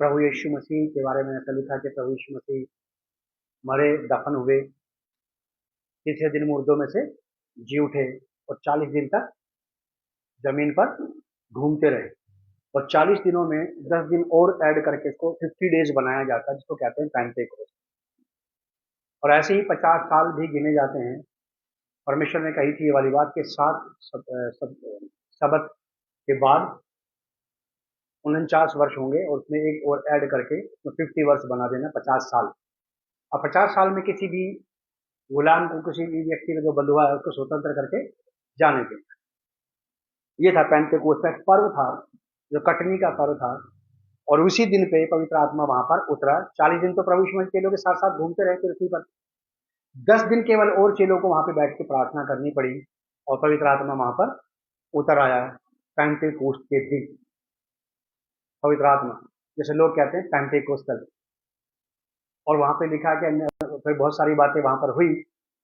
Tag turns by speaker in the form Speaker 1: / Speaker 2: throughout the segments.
Speaker 1: प्रभु यीशु मसीह के बारे में ऐसा लिखा कि प्रभु यीशु मसीह मरे, दफन हुए, तीसरे दिन मुर्दों में से जी उठे और 40 दिन तक जमीन पर घूमते रहे। और 40 दिनों में 10 दिन और ऐड करके इसको 50 डेज बनाया जाता है, जिसको कहते हैं पेंटेकोस्ट। और ऐसे ही 50 साल भी गिने जाते हैं। परमेश्वर ने कही थी ये वाली बात कि 7 सबत के बाद 49 वर्ष होंगे और उसमें एक और ऐड करके 50 वर्ष बना देना, 50 साल। अब 50 साल में किसी भी गुलाम को, किसी भी व्यक्ति का जो बंधुआ है, उसको स्वतंत्र करके जाने देना। ये था पेंटेकोस्त, एक पर्व था जो कटनी का पर्व था। और उसी दिन पे पवित्र आत्मा वहां पर उतरा। 40 दिन तो प्रभु यीशु मसीह चेलों के साथ साथ घूमते रहे पृथ्वी पर। 10 दिन केवल और चेलों को वहां पे बैठ के प्रार्थना करनी पड़ी और पवित्र आत्मा वहां पर उतर आया पेंटेकोस्त के दिन। पवित्र आत्मा, जैसे लोग कहते हैं पेंटेकोस्टल। और वहां पे लिखा कि फिर बहुत सारी बातें वहां पर हुई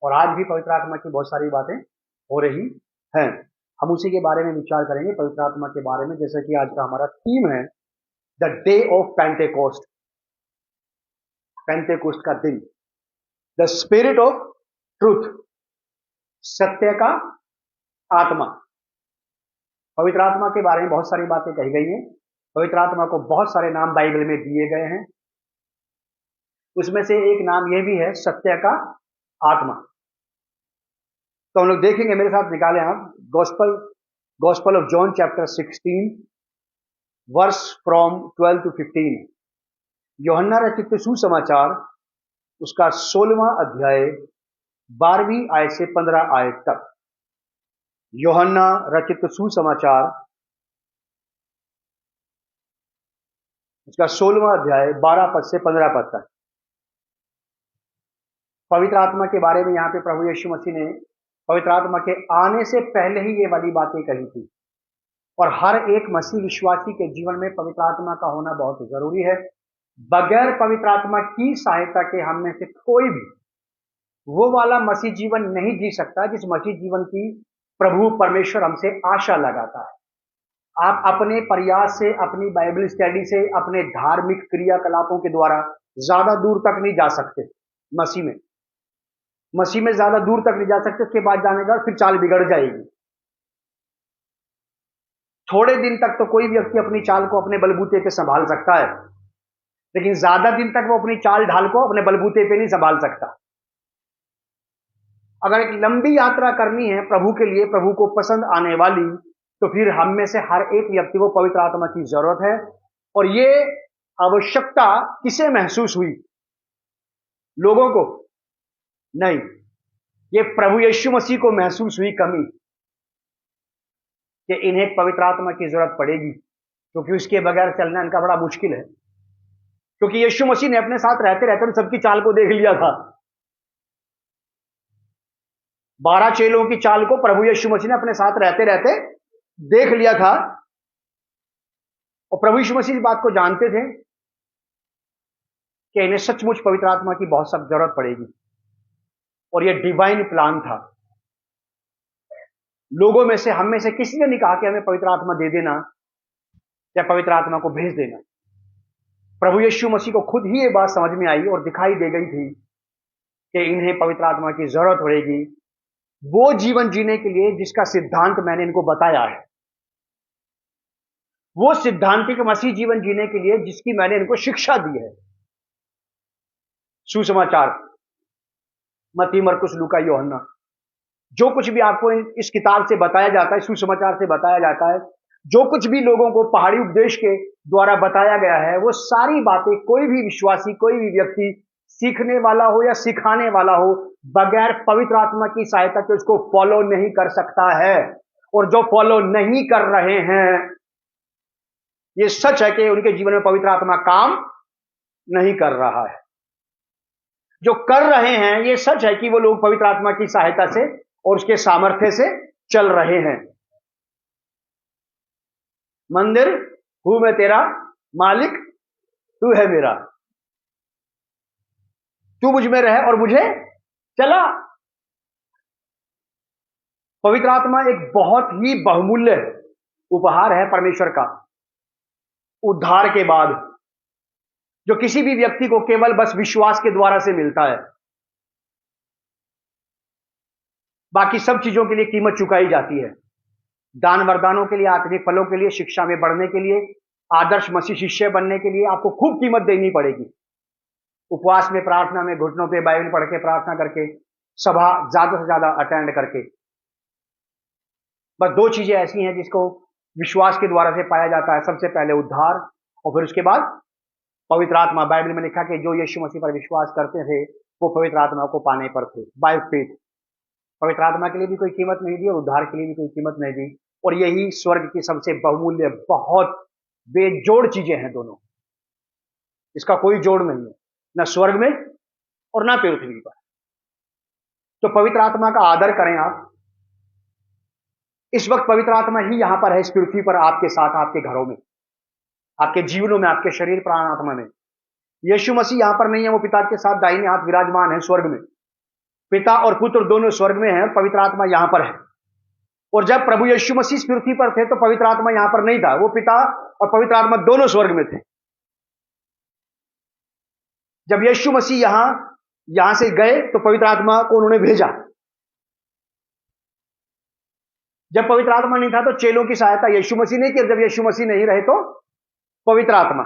Speaker 1: और आज भी पवित्र आत्मा की बहुत सारी बातें हो रही हैं। हम उसी के बारे में विचार करेंगे, पवित्र आत्मा के बारे में, जैसे कि आज का हमारा थीम है the day of Pentecost. Pentecost का दिन, द स्पिरिट ऑफ ट्रूथ, सत्य का आत्मा। पवित्र आत्मा के बारे में बहुत सारी बातें कही गई हैं। पवित्र आत्मा को बहुत सारे नाम बाइबल में दिए गए हैं। उसमें से एक नाम यह भी है, सत्य का आत्मा। तो हम लोग देखेंगे, मेरे साथ निकालें आप gospel of John chapter 16 verse from 12 to 15। यूहन्ना रचित सुसमाचार उसका 16वां अध्याय 12वीं आयत से 15 आयत तक। यूहन्ना रचित सुसमाचार उसका 16वां अध्याय 12 पद से 15 पद तक। पवित्र आत्मा के बारे में यहां पे प्रभु यीशु मसीह ने पवित्र आत्मा के आने से पहले ही ये वाली बातें कही थी। और हर एक मसीह विश्वासी के जीवन में पवित्र आत्मा का होना बहुत जरूरी है। बगैर पवित्र आत्मा की सहायता के हम में से कोई भी वो वाला मसीह जीवन नहीं जी सकता जिस मसीह जीवन की प्रभु परमेश्वर हमसे आशा लगाता है। आप अपने प्रयास से, अपनी बाइबल स्टडी से, अपने धार्मिक क्रियाकलापों के द्वारा ज्यादा दूर तक नहीं जा सकते। मसीह में ज्यादा दूर तक नहीं जा सकते। उसके बाद जाने का फिर चाल बिगड़ जाएगी। थोड़े दिन तक तो कोई व्यक्ति अपनी चाल को अपने बलबूते पे संभाल सकता है, लेकिन ज्यादा दिन तक वो अपनी चाल ढाल को अपने बलबूते पे नहीं संभाल सकता। अगर एक लंबी यात्रा करनी है प्रभु के लिए, प्रभु को पसंद आने वाली, तो फिर हम में से हर एक व्यक्ति को पवित्र आत्मा की जरूरत है। और ये आवश्यकता किसे महसूस हुई? लोगों को नहीं, ये प्रभु यीशु मसीह को महसूस हुई कमी कि इन्हें पवित्र आत्मा की जरूरत पड़ेगी, क्योंकि उसके बगैर चलना इनका बड़ा मुश्किल है। क्योंकि यीशु मसीह ने अपने साथ रहते रहते सबकी चाल को देख लिया था। 12 चेलों की चाल को प्रभु यीशु मसीह ने अपने साथ रहते रहते देख लिया था। और प्रभु यीशु मसीह इस बात को जानते थे कि इन्हें सचमुच पवित्र आत्मा की बहुत सख्त जरूरत पड़ेगी। और यह डिवाइन प्लान था। लोगों में से, हम में से किसी ने नहीं कहा कि हमें पवित्र आत्मा दे देना या पवित्र आत्मा को भेज देना। प्रभु यीशु मसीह को खुद ही ये बात समझ में आई और दिखाई दे गई थी कि इन्हें पवित्र आत्मा की जरूरत पड़ेगी वो जीवन जीने के लिए जिसका सिद्धांत मैंने इनको बताया है। वो सिद्धांतिक मसीह जीवन जीने के लिए जिसकी मैंने इनको शिक्षा दी है। सुसमाचार, मत्ती, मरकुस, लूका, यूहन्ना, जो कुछ भी आपको इस किताब से बताया जाता है, सुसमाचार से बताया जाता है, जो कुछ भी लोगों को पहाड़ी उपदेश के द्वारा बताया गया है, वो सारी बातें कोई भी विश्वासी, कोई भी व्यक्ति, सीखने वाला हो या सिखाने वाला हो, बगैर पवित्र आत्मा की सहायता के उसको फॉलो नहीं कर सकता है। और जो फॉलो नहीं कर रहे हैं, ये सच है कि उनके जीवन में पवित्र आत्मा काम नहीं कर रहा है। जो कर रहे हैं, ये सच है कि वो लोग पवित्र आत्मा की सहायता से और उसके सामर्थ्य से चल रहे हैं। मंदिर हूं मैं तेरा, मालिक तू है मेरा, तू मुझ में रहे और मुझे चला। पवित्र आत्मा एक बहुत ही बहुमूल्य उपहार है परमेश्वर का। उद्धार के बाद जो किसी भी व्यक्ति को केवल बस विश्वास के द्वारा से मिलता है। बाकी सब चीजों के लिए कीमत चुकाई जाती है। दान वरदानों के लिए, आत्मिक फलों के लिए, शिक्षा में बढ़ने के लिए, आदर्श मसीह शिष्य बनने के लिए आपको खूब कीमत देनी पड़ेगी। उपवास में, प्रार्थना में, घुटनों पे बाइबल पढ़ के, प्रार्थना करके, सभा ज्यादा से ज्यादा अटेंड करके। बस दो चीजें ऐसी हैं जिसको विश्वास के द्वारा से पाया जाता है। सबसे पहले उद्धार, और फिर उसके बाद पवित्र आत्मा। बाइबल में लिखा कि जो यीशु मसीह पर विश्वास करते थे वो पवित्र आत्मा को पाने पर थे, बाय फेथ। पवित्र आत्मा के लिए भी कोई कीमत नहीं दी और उद्धार के लिए भी कोई कीमत नहीं दी। और यही स्वर्ग की सबसे बहुमूल्य, बहुत बेजोड़ चीजें हैं दोनों। इसका कोई जोड़ नहीं है, न स्वर्ग में और न पृथ्वी पर। तो पवित्र आत्मा का आदर करें आप। इस वक्त पवित्र आत्मा ही यहां पर है, इस पृथ्वी पर, आपके साथ, आपके घरों में, आपके जीवनों में, आपके शरीर प्राण आत्मा में। यीशु मसीह यहां पर नहीं है, वो पिता के साथ दाहिने हाथ विराजमान है स्वर्ग में। पिता और पुत्र दोनों स्वर्ग में हैं, पवित्र आत्मा यहां पर है। और जब प्रभु यीशु मसीह इस पृथ्वी पर थे तो पवित्र आत्मा यहां पर नहीं था, वो पिता और पवित्र आत्मा दोनों स्वर्ग में थे। जब यीशु मसीह यहां से गए तो पवित्र आत्मा को उन्होंने भेजा। जब पवित्र आत्मा नहीं था तो चेलों की सहायता यीशु मसीह ने की। जब यीशु मसीह नहीं रहे तो पवित्र आत्मा।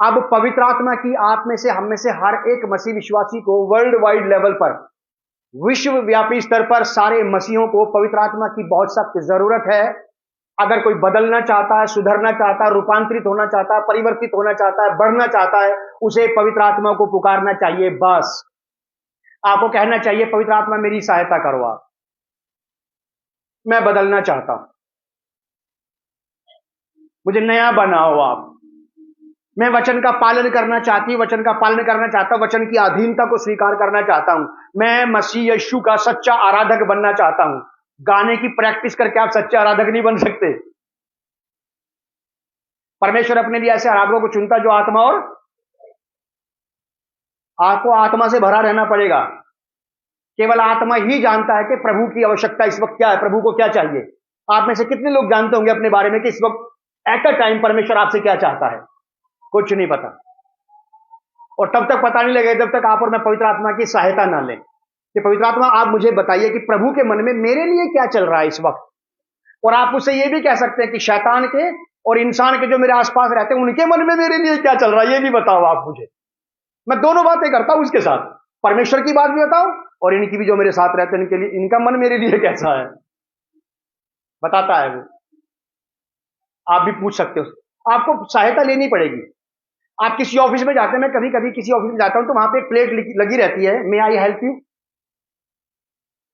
Speaker 1: अब पवित्र आत्मा की आप में से, हम में से हर एक मसीह विश्वासी को वर्ल्ड वाइड लेवल पर, विश्वव्यापी स्तर पर सारे मसीहों को पवित्र आत्मा की बहुत सख्त जरूरत है। अगर कोई बदलना चाहता है, सुधरना चाहता है, रूपांतरित होना चाहता है, परिवर्तित होना चाहता है, बढ़ना चाहता है, उसे पवित्र आत्मा को पुकारना चाहिए। बस आपको कहना चाहिए, पवित्र आत्मा मेरी सहायता करो, आप, मैं बदलना चाहता हूं, मुझे नया बनाओ आप, मैं वचन का पालन करना चाहती हूं, वचन का पालन करना चाहता हूं, वचन की अधीनता को स्वीकार करना चाहता हूं, मैं मसीह यीशु का सच्चा आराधक बनना चाहता हूं। गाने की प्रैक्टिस करके आप सच्चे आराधक नहीं बन सकते। परमेश्वर अपने लिए ऐसे आराधकों को चुनता जो आत्मा, और आपको आत्मा से भरा रहना पड़ेगा। केवल आत्मा ही जानता है कि प्रभु की आवश्यकता इस वक्त क्या है, प्रभु को क्या चाहिए। आप में से कितने लोग जानते होंगे अपने बारे में कि इस वक्त एट अ टाइम परमेश्वर आपसे क्या चाहता है? कुछ नहीं पता। और तब तक पता नहीं लगेगा जब तक आप और मैं पवित्र आत्मा की सहायता ना लें कि पवित्र आत्मा आप मुझे बताइए कि प्रभु के मन में मेरे लिए क्या चल रहा है इस वक्त। और आप उससे यह भी कह सकते हैं कि शैतान के और इंसान के जो मेरे आसपास रहते हैं उनके मन में मेरे लिए क्या चल रहा है, ये भी बताओ आप मुझे। मैं दोनों बातें करता हूं उसके साथ, परमेश्वर की बात भी बताओ और इनकी भी, जो मेरे साथ रहते हैं इनके लिए, इनका मन मेरे लिए कैसा है, बताता है वो। आप भी पूछ सकते हो, आपको सहायता लेनी पड़ेगी। आप किसी ऑफिस में जाते हैं, मैं कभी कभी किसी ऑफिस में जाता हूं तो वहां पे एक प्लेट लगी रहती है, मे आई हेल्प यू।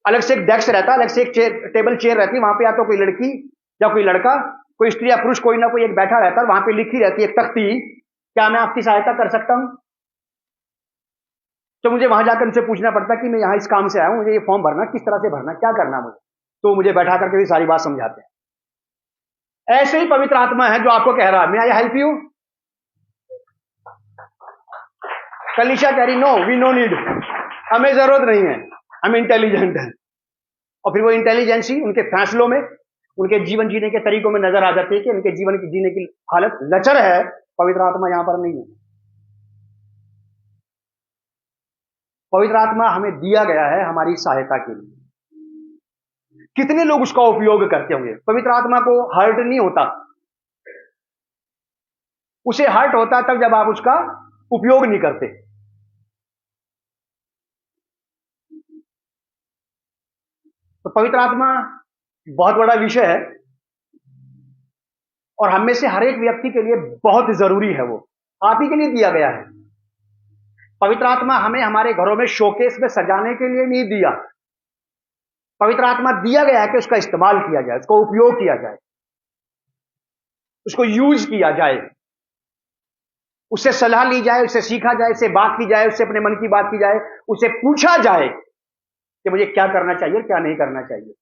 Speaker 1: अलग से एक डेस्क रहता है, अलग से एक टेबल चेयर रहती है, वहां पे या तो कोई लड़की या कोई लड़का, कोई स्त्री या पुरुष, कोई ना कोई एक बैठा रहता है। वहां पे लिखी रहती है एक तख्ती, क्या मैं आपकी सहायता कर सकता हूं? तो मुझे वहां जाकर उनसे पूछना पड़ता कि मैं यहां इस काम से आया हूं, मुझे ये फॉर्म भरना, किस तरह से भरना, क्या करना मुझे। तो मुझे बैठा करके भी सारी बात समझाते हैं। ऐसे ही पवित्र आत्मा है जो आपको कह रहा है, मे आई हेल्प यू। कलीसिया कह रही, नो वी नो नीड, हमें जरूरत नहीं है, हम इंटेलिजेंट हैं। और फिर वो इंटेलिजेंसी उनके फैसलों में, उनके जीवन जीने के तरीकों में नजर आ जाती है कि उनके जीवन की जीने की हालत लचर है। पवित्र आत्मा यहां पर नहीं है। पवित्र आत्मा हमें दिया गया है हमारी सहायता के लिए। कितने लोग उसका उपयोग करते होंगे? पवित्र आत्मा को हर्ट नहीं होता, उसे हर्ट होता तब जब आप उसका उपयोग नहीं करते। तो पवित्र आत्मा बहुत बड़ा विषय है और हम में से हर एक व्यक्ति के लिए बहुत जरूरी है। वो आप ही के लिए दिया गया है। पवित्र आत्मा हमें हमारे घरों में शोकेस में सजाने के लिए नहीं दिया। पवित्र आत्मा दिया गया है कि उसका इस्तेमाल किया जाए, उसको उपयोग किया जाए, उसको यूज किया जाए, उससे सलाह ली जाए, उससे सीखा जाए, उससे बात की जाए, उससे अपने मन की बात की जाए, उससे पूछा जाए कि मुझे क्या करना चाहिए, क्या नहीं करना चाहिए,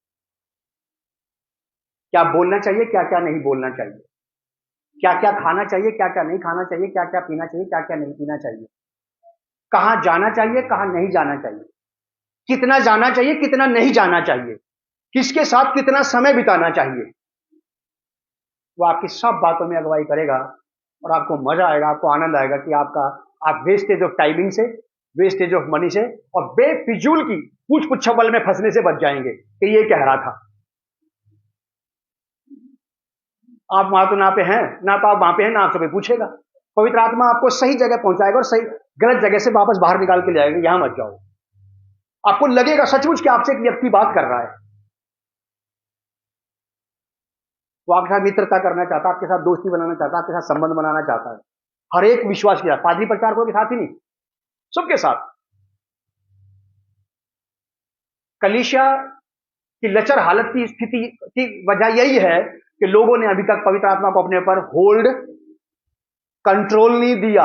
Speaker 1: क्या बोलना चाहिए, क्या क्या नहीं बोलना चाहिए, क्या क्या खाना चाहिए, क्या क्या नहीं खाना चाहिए, क्या क्या पीना चाहिए, क्या क्या नहीं पीना चाहिए, कहां जाना चाहिए, कहां नहीं जाना चाहिए, कितना जाना चाहिए, कितना नहीं जाना चाहिए, किसके साथ कितना समय बिताना चाहिए। वो आपकी सब बातों में अगुवाई करेगा और आपको मजा आएगा, आपको आनंद आएगा कि आपका आप वेस्टेज ऑफ टाइमिंग से, वेस्टेज ऑफ मनी से और बेफिजूल की पूछ पुच्छबल में फंसने से बच जाएंगे कि ये कह रहा था। आप वहां तो ना पे हैं, ना तो आप वहां पे हैं, ना आपसे कोई पूछेगा। पवित्र आत्मा आपको सही जगह पहुंचाएगा और सही गलत जगह से वापस बाहर निकाल के ले आएगा, यहां मत जाओ। आपको लगेगा सचमुच कि आपसे एक व्यक्ति बात कर रहा है, वो आपके साथ मित्रता करना चाहता है, आपके साथ दोस्ती बनाना चाहता है, आपके साथ संबंध बनाना चाहता है। हर एक विश्वास के साथ, पादरी प्रचारकों के साथ ही नहीं, सबके साथ। कलीसिया की लचर हालत की स्थिति की वजह यही है कि लोगों ने अभी तक पवित्र आत्मा को अपने पर होल्ड, कंट्रोल नहीं दिया।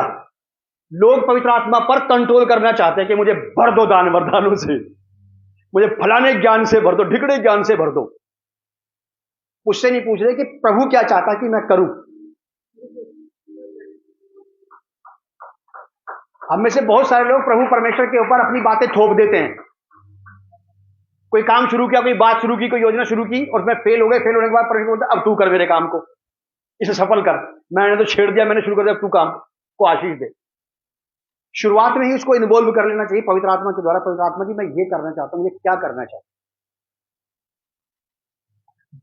Speaker 1: लोग पवित्र आत्मा पर कंट्रोल करना चाहते हैं कि मुझे भर दो दान वरदानों से, मुझे फलाने ज्ञान से भर दो, ढिकड़े ज्ञान से भर दो। उससे नहीं पूछ रहे कि प्रभु क्या चाहता कि मैं करूं। हम में से बहुत सारे लोग प्रभु परमेश्वर के ऊपर अपनी बातें थोप देते हैं। कोई काम शुरू किया, कोई बात शुरू की, कोई योजना शुरू की और उसमें फेल हो गए। फेल होने के बाद परमेश्वर बोलता अब तू कर मेरे काम को, इसे सफल कर, मैंने तो छेड़ दिया, मैंने शुरू कर दिया, तू काम को आशीष दे। शुरुआत में ही उसको इन्वॉल्व कर लेना चाहिए पवित्र आत्मा के द्वारा। पवित्र आत्मा जी मैं ये करना चाहता हूं, मुझे क्या करना चाहिए।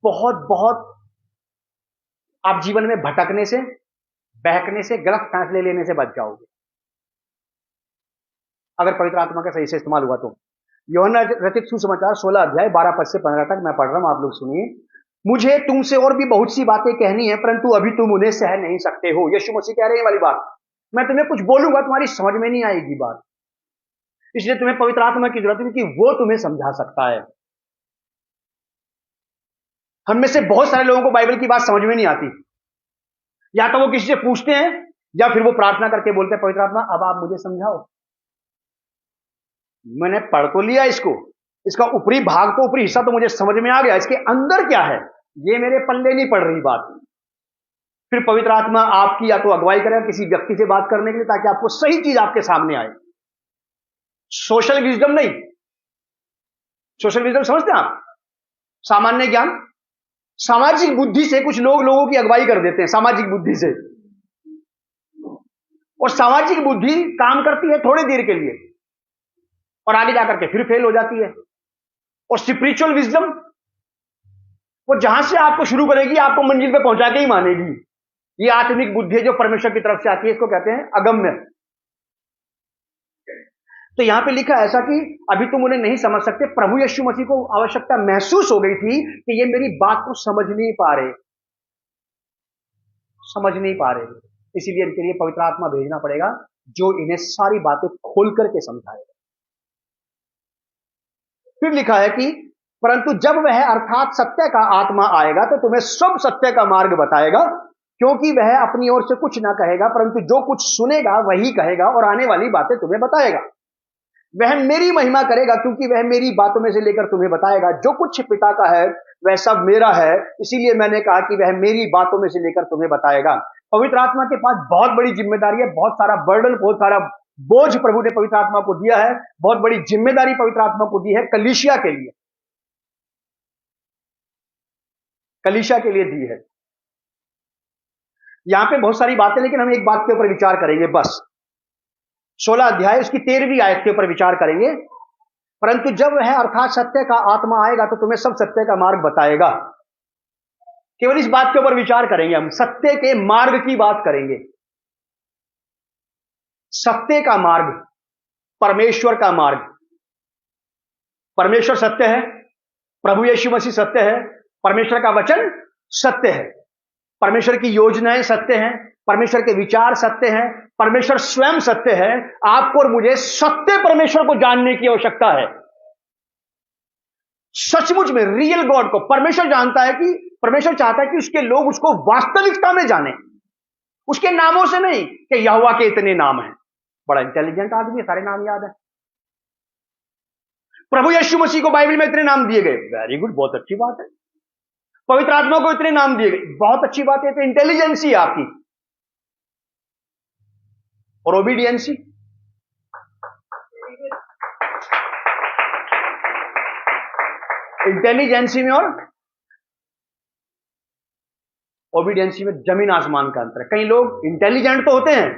Speaker 1: बहुत बहुत आप जीवन में भटकने से, बहकने से, गलत फैसले लेने से बच जाओगे अगर पवित्र आत्मा का सही से इस्तेमाल हुआ तो। यूहन्ना रचित सुसमाचार 16 अध्याय 12 पद से 15 तक मैं पढ़ रहा हूं, आप लोग सुनिए। मुझे तुमसे और भी बहुत सी बातें कहनी है, परंतु अभी तुम उन्हें सह नहीं सकते हो। यीशु मसीह कह रहे हैं वाली बात, मैं तुम्हें कुछ बोलूंगा, तुम्हारी समझ में नहीं आएगी बात, इसलिए तुम्हें पवित्र आत्मा की जरूरत है कि वो तुम्हें समझा सकता है। हम में से बहुत सारे लोगों को बाइबल की बात समझ में नहीं आती, या तो वो किसी से पूछते हैं या फिर वो प्रार्थना करके बोलते हैं पवित्र आत्मा अब आप मुझे समझाओ। मैंने पढ़ तो लिया इसको, इसका ऊपरी भाग तो, ऊपरी हिस्सा तो मुझे समझ में आ गया, इसके अंदर क्या है ये मेरे पल्ले नहीं पड़ रही बात। फिर पवित्र आत्मा आपकी या तो अगुवाई करेगा किसी व्यक्ति से बात करने के लिए ताकि आपको सही चीज आपके सामने आए। सोशल विजडम नहीं, सोशल विजडम समझते हैं आप, सामान्य ज्ञान। सामाजिक बुद्धि से कुछ लोग लोगों की अगुवाई कर देते हैं, सामाजिक बुद्धि से, और सामाजिक बुद्धि काम करती है थोड़ी देर के लिए और आगे जाकर के फिर फेल हो जाती है। और स्पिरिचुअल विजडम वो जहां से आपको शुरू करेगी आपको मंजिल पे पहुंचा के ही मानेगी। ये आत्मिक बुद्धि जो परमेश्वर की तरफ से आती है, इसको कहते हैं अगम्य। तो यहां पे लिखा ऐसा कि अभी तुम उन्हें नहीं समझ सकते। प्रभु यीशु मसीह को आवश्यकता महसूस हो गई थी कि ये मेरी बात को समझ नहीं पा रहे, समझ नहीं पा रहे, इसीलिए इनके लिए पवित्र आत्मा भेजना पड़ेगा जो इन्हें सारी बातें खोल करके समझाएगा। फिर लिखा है कि परंतु जब वह अर्थात सत्य का आत्मा आएगा तो तुम्हें सब सत्य का मार्ग बताएगा, क्योंकि वह अपनी ओर से कुछ ना कहेगा, परंतु जो कुछ सुनेगा वही कहेगा और आने वाली बातें तुम्हें बताएगा। वह मेरी महिमा करेगा, क्योंकि वह मेरी बातों में से लेकर तुम्हें बताएगा। जो कुछ पिता का है वह सब मेरा है, इसीलिए मैंने कहा कि वह मेरी बातों में से लेकर तुम्हें बताएगा। पवित्र आत्मा के पास बहुत बड़ी जिम्मेदारी है, बहुत सारा बर्डन, बहुत सारा बोझ प्रभु ने पवित्र आत्मा को दिया है, बहुत बड़ी जिम्मेदारी पवित्र आत्मा को दी है कलीसिया के लिए, कलीसिया के लिए दी है। यहां पे बहुत सारी बातें, लेकिन हम एक बात के ऊपर विचार करेंगे बस। 16 अध्याय उसकी 13वीं आयत के ऊपर विचार करेंगे। परंतु जब वह अर्थात सत्य का आत्मा आएगा तो तुम्हें सब सत्य का मार्ग बताएगा। केवल इस बात के ऊपर विचार करेंगे, हम सत्य के मार्ग की बात करेंगे। सत्य का मार्ग, परमेश्वर का मार्ग। परमेश्वर सत्य है, प्रभु यीशु मसीह सत्य है, परमेश्वर का वचन सत्य है, परमेश्वर की योजनाएं सत्य हैं, परमेश्वर के विचार सत्य हैं, परमेश्वर स्वयं सत्य है। आपको और मुझे सत्य परमेश्वर को जानने की आवश्यकता है। सचमुच में रियल गॉड को परमेश्वर जानता है कि परमेश्वर चाहता है कि उसके लोग उसको वास्तविकता में जाने, उसके नामों से नहीं कि यहोवा के इतने नाम हैं। बड़ा इंटेलिजेंट आदमी है, सारे नाम याद है। प्रभु यीशु मसीह को बाइबल में इतने नाम दिए गए, वेरी गुड, बहुत अच्छी बात है। पवित्र आत्मा को इतने नाम दिए गए, बहुत अच्छी बात है। तो इंटेलिजेंसी आपकी और ओबीडियंसी, इंटेलिजेंसी में और ओबीडियंसी में जमीन आसमान का अंतर है। कई लोग इंटेलिजेंट तो होते हैं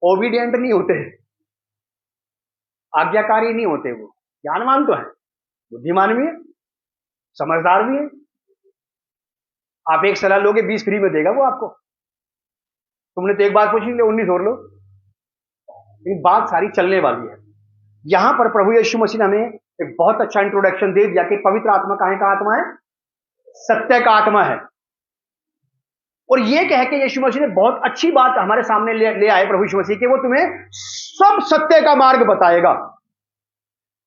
Speaker 1: ओबीडियंट नहीं होते, आज्ञाकारी नहीं होते। वो ज्ञानवान तो है, बुद्धिमान भी है, समझदार भी है। आप एक सलाह लोगे 20 फ्री में देगा वो आपको। तुमने तो एक बात पूछी, ले 19 और लो। लेकिन बात सारी चलने वाली है। यहां पर प्रभु यीशु मसीह ने हमें एक बहुत अच्छा इंट्रोडक्शन दे दिया कि पवित्र आत्मा काहे का आत्मा है? सत्य का आत्मा है। और ये कह के यीशु मसीह ने बहुत अच्छी बात हमारे सामने ले आए प्रभु यीशु मसीह कि वो तुम्हें सब सत्य का मार्ग बताएगा।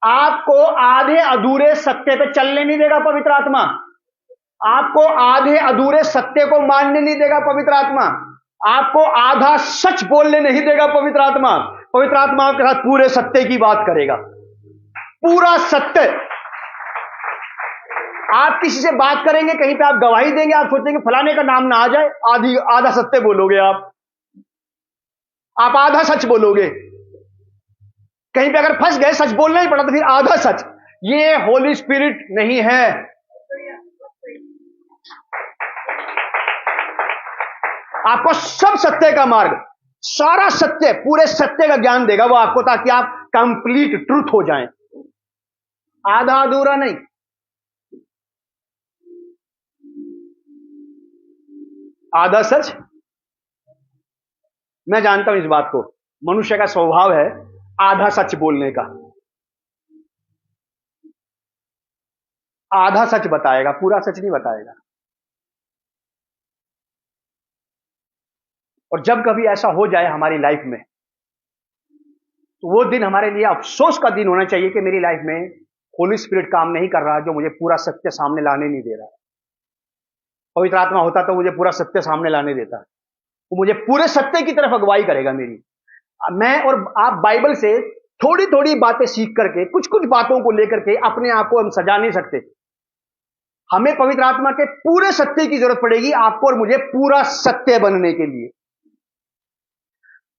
Speaker 1: आपको आधे अधूरे सत्य पे चलने नहीं देगा पवित्र आत्मा। आपको आधे अधूरे सत्य को मानने नहीं देगा पवित्र आत्मा। आपको आधा सच बोलने नहीं देगा पवित्र आत्मा। पवित्र आत्मा आपके साथ पूरे सत्य की बात करेगा, पूरा सत्य। आप किसी से बात करेंगे, कहीं पे आप गवाही देंगे, आप सोचेंगे फलाने का नाम ना आ जाए, आधा सत्य बोलोगे आप आधा सच बोलोगे। कहीं पे अगर फंस गए, सच बोलना ही पड़ा तो फिर आधा सच। ये होली स्पिरिट नहीं है। आपको सब सत्य का मार्ग, सारा सत्य, पूरे सत्य का ज्ञान देगा वो आपको, ताकि आप कंप्लीट ट्रूथ हो जाएं, आधा अधूरा नहीं। आधा सच, मैं जानता हूं इस बात को, मनुष्य का स्वभाव है आधा सच बोलने का। आधा सच बताएगा, पूरा सच नहीं बताएगा। और जब कभी ऐसा हो जाए हमारी लाइफ में, तो वो दिन हमारे लिए अफसोस का दिन होना चाहिए कि मेरी लाइफ में होली स्पिरिट काम नहीं कर रहा, जो मुझे पूरा सत्य सामने लाने नहीं दे रहा। पवित्र आत्मा होता तो मुझे पूरा सत्य सामने लाने देता। वो मुझे पूरे सत्य की तरफ अगुवाई करेगा मेरी। मैं और आप बाइबल से थोड़ी थोड़ी बातें सीख करके, कुछ कुछ बातों को लेकर के अपने आप को हम सजा नहीं सकते। हमें पवित्र आत्मा के पूरे सत्य की जरूरत पड़ेगी, आपको और मुझे पूरा सत्य बनने के लिए।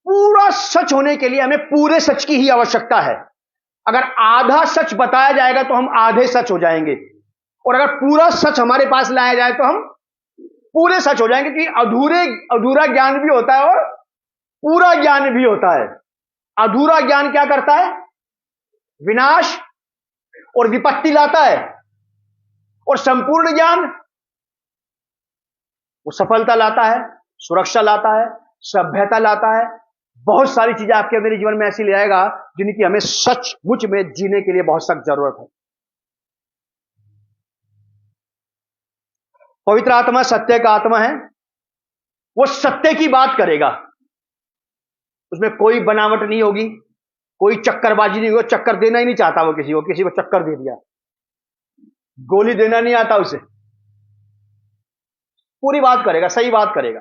Speaker 1: पूरा सच होने के लिए हमें पूरे सच की ही आवश्यकता है। अगर आधा सच बताया जाएगा तो हम आधे सच हो जाएंगे, और अगर पूरा सच हमारे पास लाया जाए तो हम पूरे सच हो जाएंगे। क्योंकि अधूरा ज्ञान भी होता है और पूरा ज्ञान भी होता है। अधूरा ज्ञान क्या करता है? विनाश और विपत्ति लाता है, और संपूर्ण ज्ञान वो सफलता लाता है, सुरक्षा लाता है, सभ्यता लाता है। बहुत सारी चीजें आपके मेरे जीवन में ऐसी ले आएगा जिनकी हमें सचमुच में जीने के लिए बहुत सख्त जरूरत है। पवित्र आत्मा सत्य का आत्मा है। वो सत्य की बात करेगा, उसमें कोई बनावट नहीं होगी, कोई चक्करबाजी नहीं होगी। चक्कर देना ही नहीं चाहता वो किसी को चक्कर दे दिया, गोली देना नहीं आता उसे। पूरी बात करेगा, सही बात करेगा,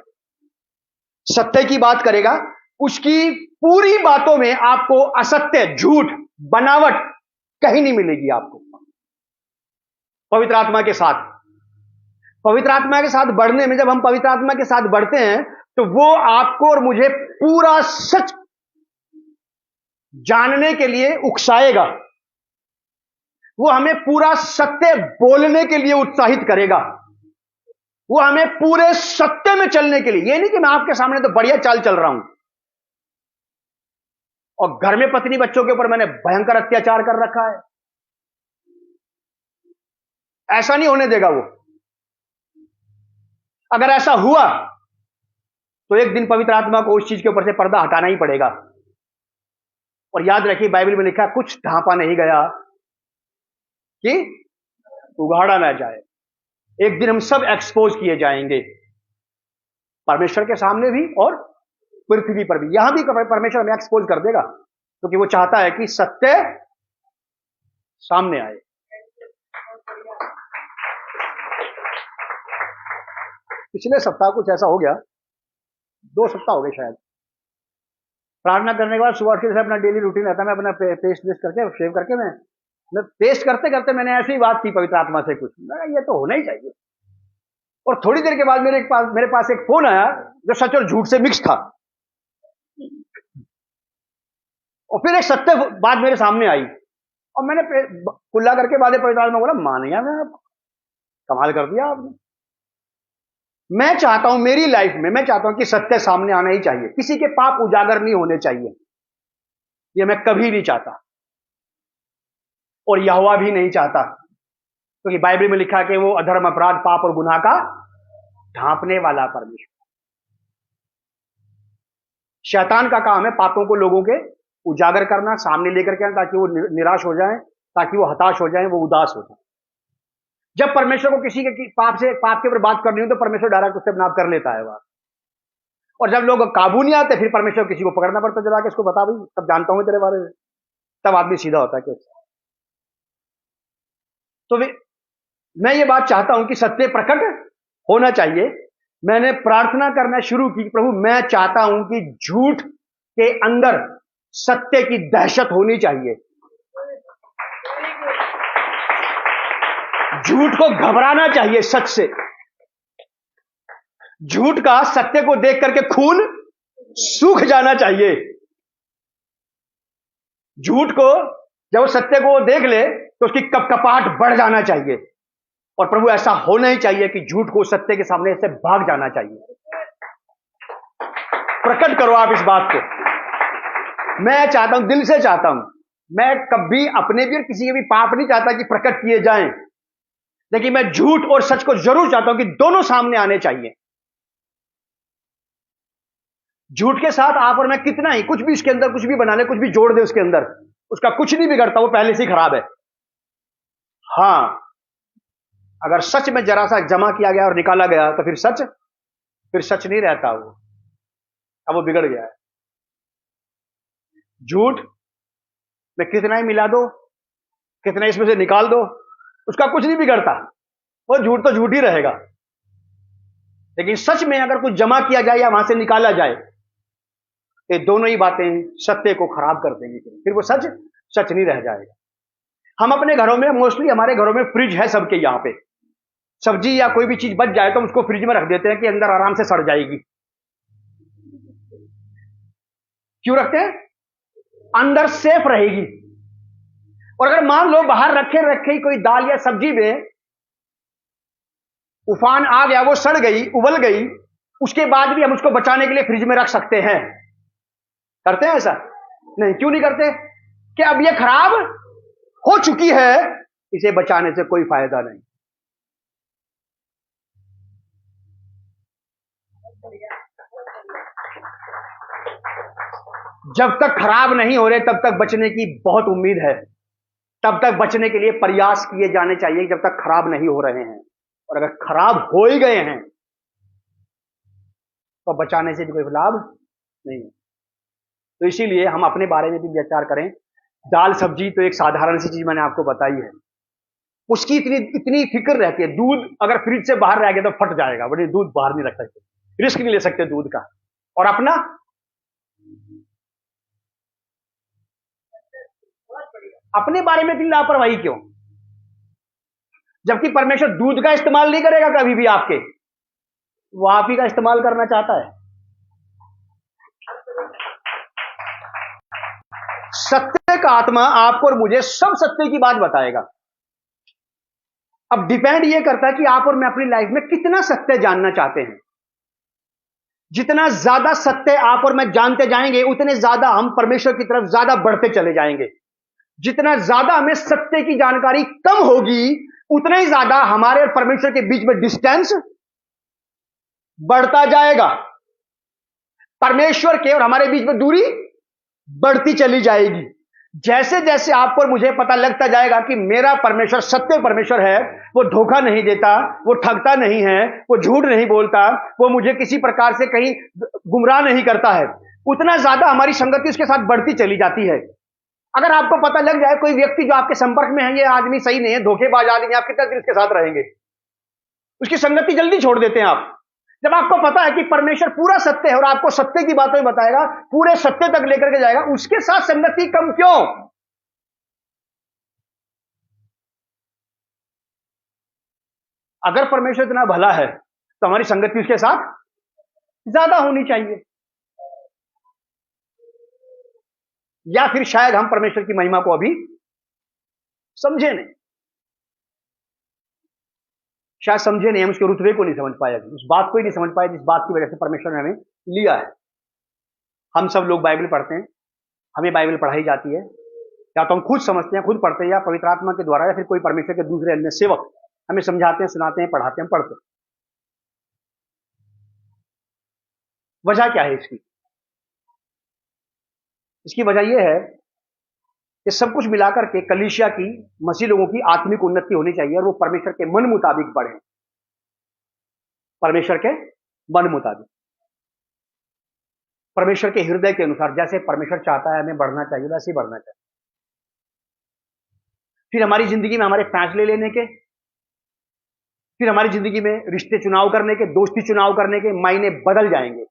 Speaker 1: सत्य की बात करेगा। उसकी पूरी बातों में आपको असत्य, झूठ, बनावट कहीं नहीं मिलेगी आपको। पवित्र आत्मा के साथ, पवित्र आत्मा के साथ बढ़ने में, जब हम पवित्र आत्मा के साथ बढ़ते हैं तो वो आपको और मुझे पूरा सच जानने के लिए उकसाएगा। वो हमें पूरा सत्य बोलने के लिए उत्साहित करेगा। वो हमें पूरे सत्य में चलने के लिए, ये नहीं कि मैं आपके सामने तो बढ़िया चाल चल रहा हूं और घर में पत्नी बच्चों के ऊपर मैंने भयंकर अत्याचार कर रखा है। ऐसा नहीं होने देगा वो। अगर ऐसा हुआ तो एक दिन पवित्र आत्मा को उस चीज के ऊपर से पर्दा हटाना ही पड़ेगा। और याद रखिए, बाइबल में लिखा, कुछ ढांपा नहीं गया कि उगाड़ा ना जाए। एक दिन हम सब एक्सपोज किए जाएंगे, परमेश्वर के सामने भी और पृथ्वी पर भी। यहां भी परमेश्वर हमें एक्सपोज कर देगा, क्योंकि वो चाहता है कि सत्य सामने आए। पिछले सप्ताह कुछ ऐसा हो गया, 2 सप्ताह हो गए शायद, प्रार्थना करने के बाद सुबह के अपना डेली रूटीन रहता है, मैं अपना पेस्ट करके शेव करके मैं पेस्ट करते करते मैंने ऐसी बात की पवित्र आत्मा से कुछ, ये तो होना ही चाहिए। और थोड़ी देर के बाद मेरे पास एक फोन आया जो सच और झूठ से मिक्स था, और फिर एक सत्य बात मेरे सामने आई, और मैंने कुल्ला करके बाद पवित्र आत्मा बोला, मान गया मैं, कमाल कर दिया आपने। मैं चाहता हूं मेरी लाइफ में, मैं चाहता हूं कि सत्य सामने आना ही चाहिए, किसी के पाप उजागर नहीं होने चाहिए, ये मैं कभी नहीं चाहता और यहोवा भी नहीं चाहता, क्योंकि बाइबल में लिखा है कि वो अधर्म, अपराध, पाप और गुनाह का ढांपने वाला परमेश्वर। शैतान का काम है पापों को लोगों के उजागर करना, सामने लेकर के आना, ताकि वो निराश हो जाएं, ताकि वो हताश हो जाएं, वो उदास हो जाएं। जब परमेश्वर को किसी के पाप के ऊपर बात करनी हो तो परमेश्वर डायरेक्ट उससे नाप कर लेता है बात, और जब लोग काबू नहीं आते फिर परमेश्वर किसी को पकड़ना पड़ता है, जरा के इसको बता भाई, सब जानता हूं तेरे बारे में, तब आदमी सीधा होता है कि तो मैं ये बात चाहता हूं कि सत्य प्रकट होना चाहिए। मैंने प्रार्थना करना शुरू की, प्रभु मैं चाहता हूं कि झूठ के अंदर सत्य की दहशत होनी चाहिए, झूठ को घबराना चाहिए सच से, झूठ का सत्य को देख करके खून सूख जाना चाहिए। झूठ को जब सत्य को देख ले तो उसकी कपकपाहट बढ़ जाना चाहिए, और प्रभु ऐसा होना ही चाहिए कि झूठ को सत्य के सामने से भाग जाना चाहिए। प्रकट करो आप इस बात को, मैं चाहता हूं, दिल से चाहता हूं, मैं कभी अपने भी और किसी के भी पाप नहीं चाहता कि प्रकट किए जाएं, लेकिन मैं झूठ और सच को जरूर चाहता हूं कि दोनों सामने आने चाहिए। झूठ के साथ आप और मैं कितना ही कुछ भी इसके अंदर कुछ भी बना ले, कुछ भी जोड़ दे उसके अंदर, उसका कुछ नहीं बिगड़ता, वो पहले से ही खराब है। हां, अगर सच में जरा सा जमा किया गया और निकाला गया तो फिर सच नहीं रहता, वो अब वो बिगड़ गया है। झूठ में कितना ही मिला दो, कितना इसमें से निकाल दो, उसका कुछ नहीं बिगड़ता, वो झूठ तो झूठ ही रहेगा। लेकिन सच में अगर कुछ जमा किया जाए या वहां से निकाला जाए, ये दोनों ही बातें सत्य को खराब कर देंगी, फिर वो सच नहीं रह जाएगा। हम अपने घरों में, मोस्टली हमारे घरों में फ्रिज है सबके, यहां पे सब्जी या कोई भी चीज बच जाए तो हम उसको फ्रिज में रख देते हैं कि अंदर आराम से सड़ जाएगी। क्यों रखते हैं? अंदर सेफ रहेगी। और अगर मान लो बाहर रखे ही कोई दाल या सब्जी में उफान आ गया, वो सड़ गई, उबल गई, उसके बाद भी हम उसको बचाने के लिए फ्रिज में रख सकते हैं। करते हैं ऐसा? नहीं। क्यों नहीं करते? कि अब ये खराब हो चुकी है, इसे बचाने से कोई फायदा नहीं। जब तक खराब नहीं हो रहे तब तक बचने की बहुत उम्मीद है, तब तक बचने के लिए प्रयास किए जाने चाहिए जब तक खराब नहीं हो रहे हैं। और अगर खराब हो ही गए हैं तो बचाने से भी कोई लाभ नहीं है। तो इसीलिए हम अपने बारे में भी विचार करें। दाल सब्जी तो एक साधारण सी चीज मैंने आपको बताई है, उसकी इतनी फिक्र रहती है। दूध अगर फ्रिज से बाहर रह गया तो फट जाएगा, बड़े दूध बाहर नहीं रख सकते, रिस्क नहीं ले सकते दूध का। और अपने बारे में इतनी लापरवाही क्यों? जबकि परमेश्वर दूध का इस्तेमाल नहीं करेगा कभी भी आपके, वो आप ही का इस्तेमाल करना चाहता है। सत्य का आत्मा आपको और मुझे सब सत्य की बात बताएगा। अब डिपेंड यह करता है कि आप और मैं अपनी लाइफ में कितना सत्य जानना चाहते हैं। जितना ज्यादा सत्य आप और मैं जानते जाएंगे, उतने ज्यादा हम परमेश्वर की तरफ ज्यादा बढ़ते चले जाएंगे। जितना ज्यादा हमें सत्य की जानकारी कम होगी, उतना ही ज्यादा हमारे और परमेश्वर के बीच में डिस्टेंस बढ़ता जाएगा। परमेश्वर के और हमारे बीच में दूरी बढ़ती चली जाएगी। जैसे जैसे आपको और मुझे पता लगता जाएगा कि मेरा परमेश्वर सत्य परमेश्वर है, वो धोखा नहीं देता, वो ठगता नहीं है, वो झूठ नहीं बोलता, वो मुझे किसी प्रकार से कहीं गुमराह नहीं करता है, उतना ज्यादा हमारी संगति उसके साथ बढ़ती चली जाती है। अगर आपको पता लग जाए कोई व्यक्ति जो आपके संपर्क में है, ये आदमी सही नहीं है, धोखेबाज आदमी, आप कितना दिन उसके साथ रहेंगे? उसकी संगति जल्दी छोड़ देते हैं आप। जब आपको पता है कि परमेश्वर पूरा सत्य है और आपको सत्य की बातें बताएगा, पूरे सत्य तक लेकर के जाएगा, उसके साथ संगति कम क्यों? अगर परमेश्वर इतना भला है तो हमारी संगति उसके साथ ज्यादा होनी चाहिए। या फिर शायद हम परमेश्वर की महिमा को अभी समझे नहीं। शायद समझे नहीं, हम उसके रुतबे को नहीं समझ पाए, उस बात को ही नहीं समझ पाए जिस बात की वजह से परमेश्वर ने हमें लिया है। हम सब लोग बाइबल पढ़ते हैं, हमें बाइबल पढ़ाई जाती है, या तो हम खुद समझते हैं, खुद पढ़ते हैं, या पवित्र आत्मा के द्वारा, या फिर कोई परमेश्वर के दूसरे अन्य सेवक हमें समझाते हैं, सुनाते हैं, पढ़ाते हैं, पढ़ते हैं। वजह क्या है इसकी? इसकी वजह यह है कि सब कुछ मिलाकर के कलीसिया की, मसीह लोगों की आत्मिक उन्नति होनी चाहिए, और वो परमेश्वर के मन मुताबिक बढ़े, परमेश्वर के मन मुताबिक, परमेश्वर के हृदय के अनुसार। जैसे परमेश्वर चाहता है हमें बढ़ना चाहिए, वैसे ही बढ़ना चाहिए। फिर हमारी जिंदगी में हमारे फैसले लेने के, फिर हमारी जिंदगी में रिश्ते चुनाव करने के, दोस्ती चुनाव करने के मायने बदल जाएंगे,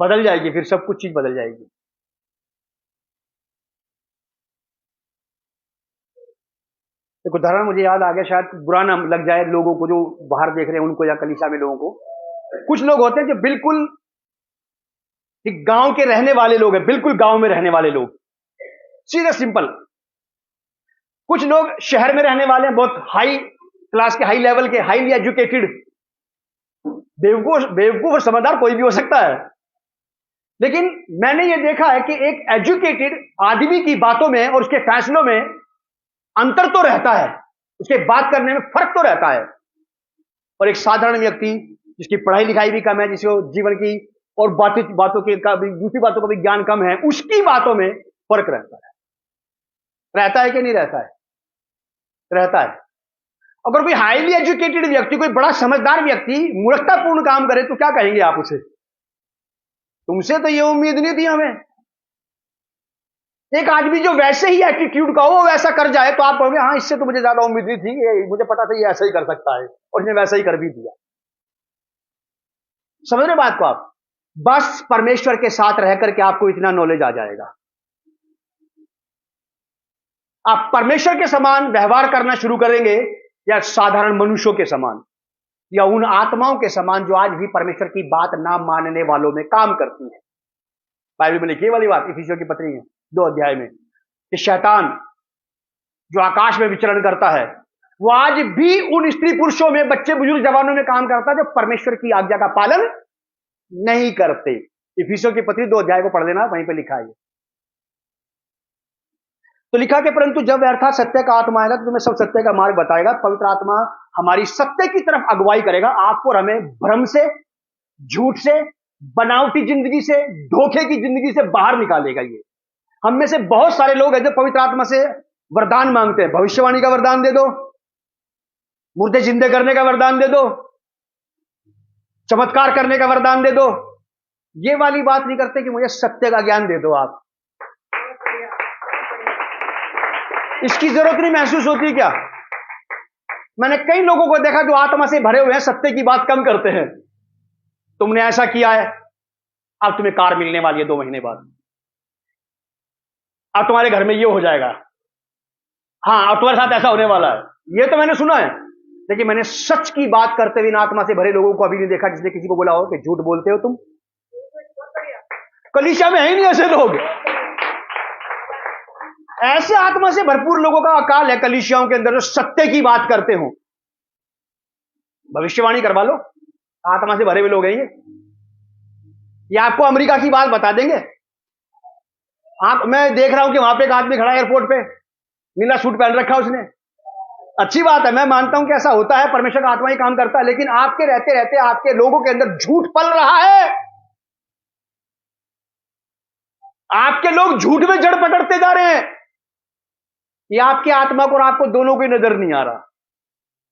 Speaker 1: बदल जाएगी, फिर सब कुछ चीज बदल जाएगी। एक उदाहरण मुझे याद आ गया, शायद बुरा ना लग जाए लोगों को जो बाहर देख रहे हैं उनको, या कलीसिया में लोगों को। कुछ लोग होते हैं जो बिल्कुल गांव के रहने वाले लोग हैं, बिल्कुल गांव में रहने वाले लोग, सीधा सिंपल। कुछ लोग शहर में रहने वाले हैं, बहुत हाई क्लास के, हाई लेवल के, हाईली एजुकेटेड। बेवकूफ और समझदार कोई भी हो सकता है, लेकिन मैंने यह देखा है कि एक एजुकेटेड आदमी की बातों में और उसके फैसलों में अंतर तो रहता है, उसके बात करने में फर्क तो रहता है। और एक साधारण व्यक्ति जिसकी पढ़ाई लिखाई भी कम है, जिसको जीवन की और बातों के दूसरी बातों का भी ज्ञान कम है, उसकी बातों में फर्क रहता है। रहता है कि नहीं रहता है? रहता है। अगर कोई हाईली एजुकेटेड व्यक्ति, कोई बड़ा समझदार व्यक्ति मूर्खतापूर्ण काम करे तो क्या कहेंगे आप उसे? तुमसे तो ये उम्मीद नहीं थी हमें। एक आदमी जो वैसे ही एटीट्यूड का हो, वैसा कर जाए, तो आप कहोगे हाँ, इससे तो मुझे ज्यादा उम्मीद नहीं थी, मुझे पता था ये ऐसा ही कर सकता है, और इसने वैसा ही कर भी दिया। समझ रहे बात को आप? बस परमेश्वर के साथ रह करके आपको इतना नॉलेज आ जाएगा। आप परमेश्वर के समान व्यवहार करना शुरू करेंगे, या साधारण मनुष्यों के समान, या उन आत्माओं के समान जो आज भी परमेश्वर की बात ना मानने वालों में काम करती है। बाइबल में लिखी वाली बात इफिसियों की पत्री है 2 अध्याय में, कि शैतान जो आकाश में विचरण करता है, वो आज भी उन स्त्री पुरुषों में, बच्चे बुजुर्ग जवानों में काम करता है जो परमेश्वर की आज्ञा का पालन नहीं करते। इफिसियों की पत्री 2 अध्याय को पढ़ लेना, वहीं पे लिखा है। तो लिखा कि परंतु जब अर्थात सत्य का आत्मा आएगा तो तुम्हें सब सत्य का मार्ग बताएगा। पवित्र आत्मा हमारी सत्य की तरफ अगुवाई करेगा, आपको और हमें भ्रम से, झूठ से, बनावटी जिंदगी से, धोखे की जिंदगी से बाहर निकालेगा। ये हम में से बहुत सारे लोग हैं जो पवित्र आत्मा से वरदान मांगते हैं, भविष्यवाणी का वरदान दे दो, मुर्दे जिंदे करने का वरदान दे दो, चमत्कार करने का वरदान दे दो। ये वाली बात नहीं करते कि मुझे सत्य का ज्ञान दे दो आप। इसकी जरूरत नहीं महसूस होती क्या? मैंने कई लोगों को देखा जो आत्मा से भरे हुए हैं, सत्य की बात कम करते हैं। तुमने ऐसा किया है, अब तुम्हें कार मिलने वाली है 2 महीने बाद, अब तुम्हारे घर में ये हो जाएगा, हाँ अब तुम्हारे साथ ऐसा होने वाला है। ये तो मैंने सुना है, लेकिन मैंने सच की बात करते हुए आत्मा से भरे लोगों को अभी नहीं देखा जिसने किसी को बोला हो कि झूठ बोलते हो तुम। कलीसिया में है ही नहीं ऐसे लोग। ऐसे आत्मा से भरपूर लोगों का अकाल है कलीसियाओं के अंदर जो सत्य की बात करते हो। भविष्यवाणी करवा लो, आत्मा से भरे हुए लोग हैं ये आपको अमेरिका की बात बता देंगे। मैं देख रहा हूं कि वहां पे एक आदमी खड़ा है एयरपोर्ट पे, नीला सूट पहन रखा उसने। अच्छी बात है, मैं मानता हूं कि ऐसा होता है, परमेश्वर का आत्मा ही काम करता है, लेकिन आपके रहते रहते आपके लोगों के अंदर झूठ पल रहा है। आपके लोग झूठ में जड़ पकड़ते जा रहे हैं। ये आपकी आत्मा को और आपको दोनों को नजर नहीं आ रहा।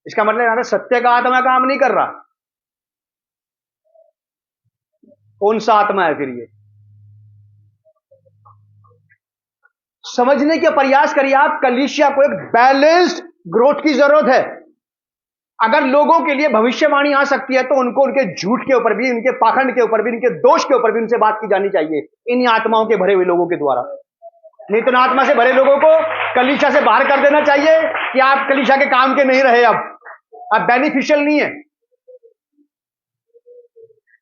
Speaker 1: इसका मतलब यहां सत्य का आत्मा काम नहीं कर रहा। कौन सा आत्मा है फिर ये? समझने के प्रयास करिए आप। कलीसिया को एक बैलेंस्ड ग्रोथ की जरूरत है। अगर लोगों के लिए भविष्यवाणी आ सकती है तो उनको उनके झूठ के ऊपर भी, उनके पाखंड के ऊपर भी, उनके दोष के ऊपर भी उनसे बात की जानी चाहिए, इन आत्माओं के भरे हुए लोगों के द्वारा। नहीं तो आत्मा से भरे लोगों को कलीसिया से बाहर कर देना चाहिए कि आप कलीसिया के काम के नहीं रहे, अब बेनिफिशियल नहीं है।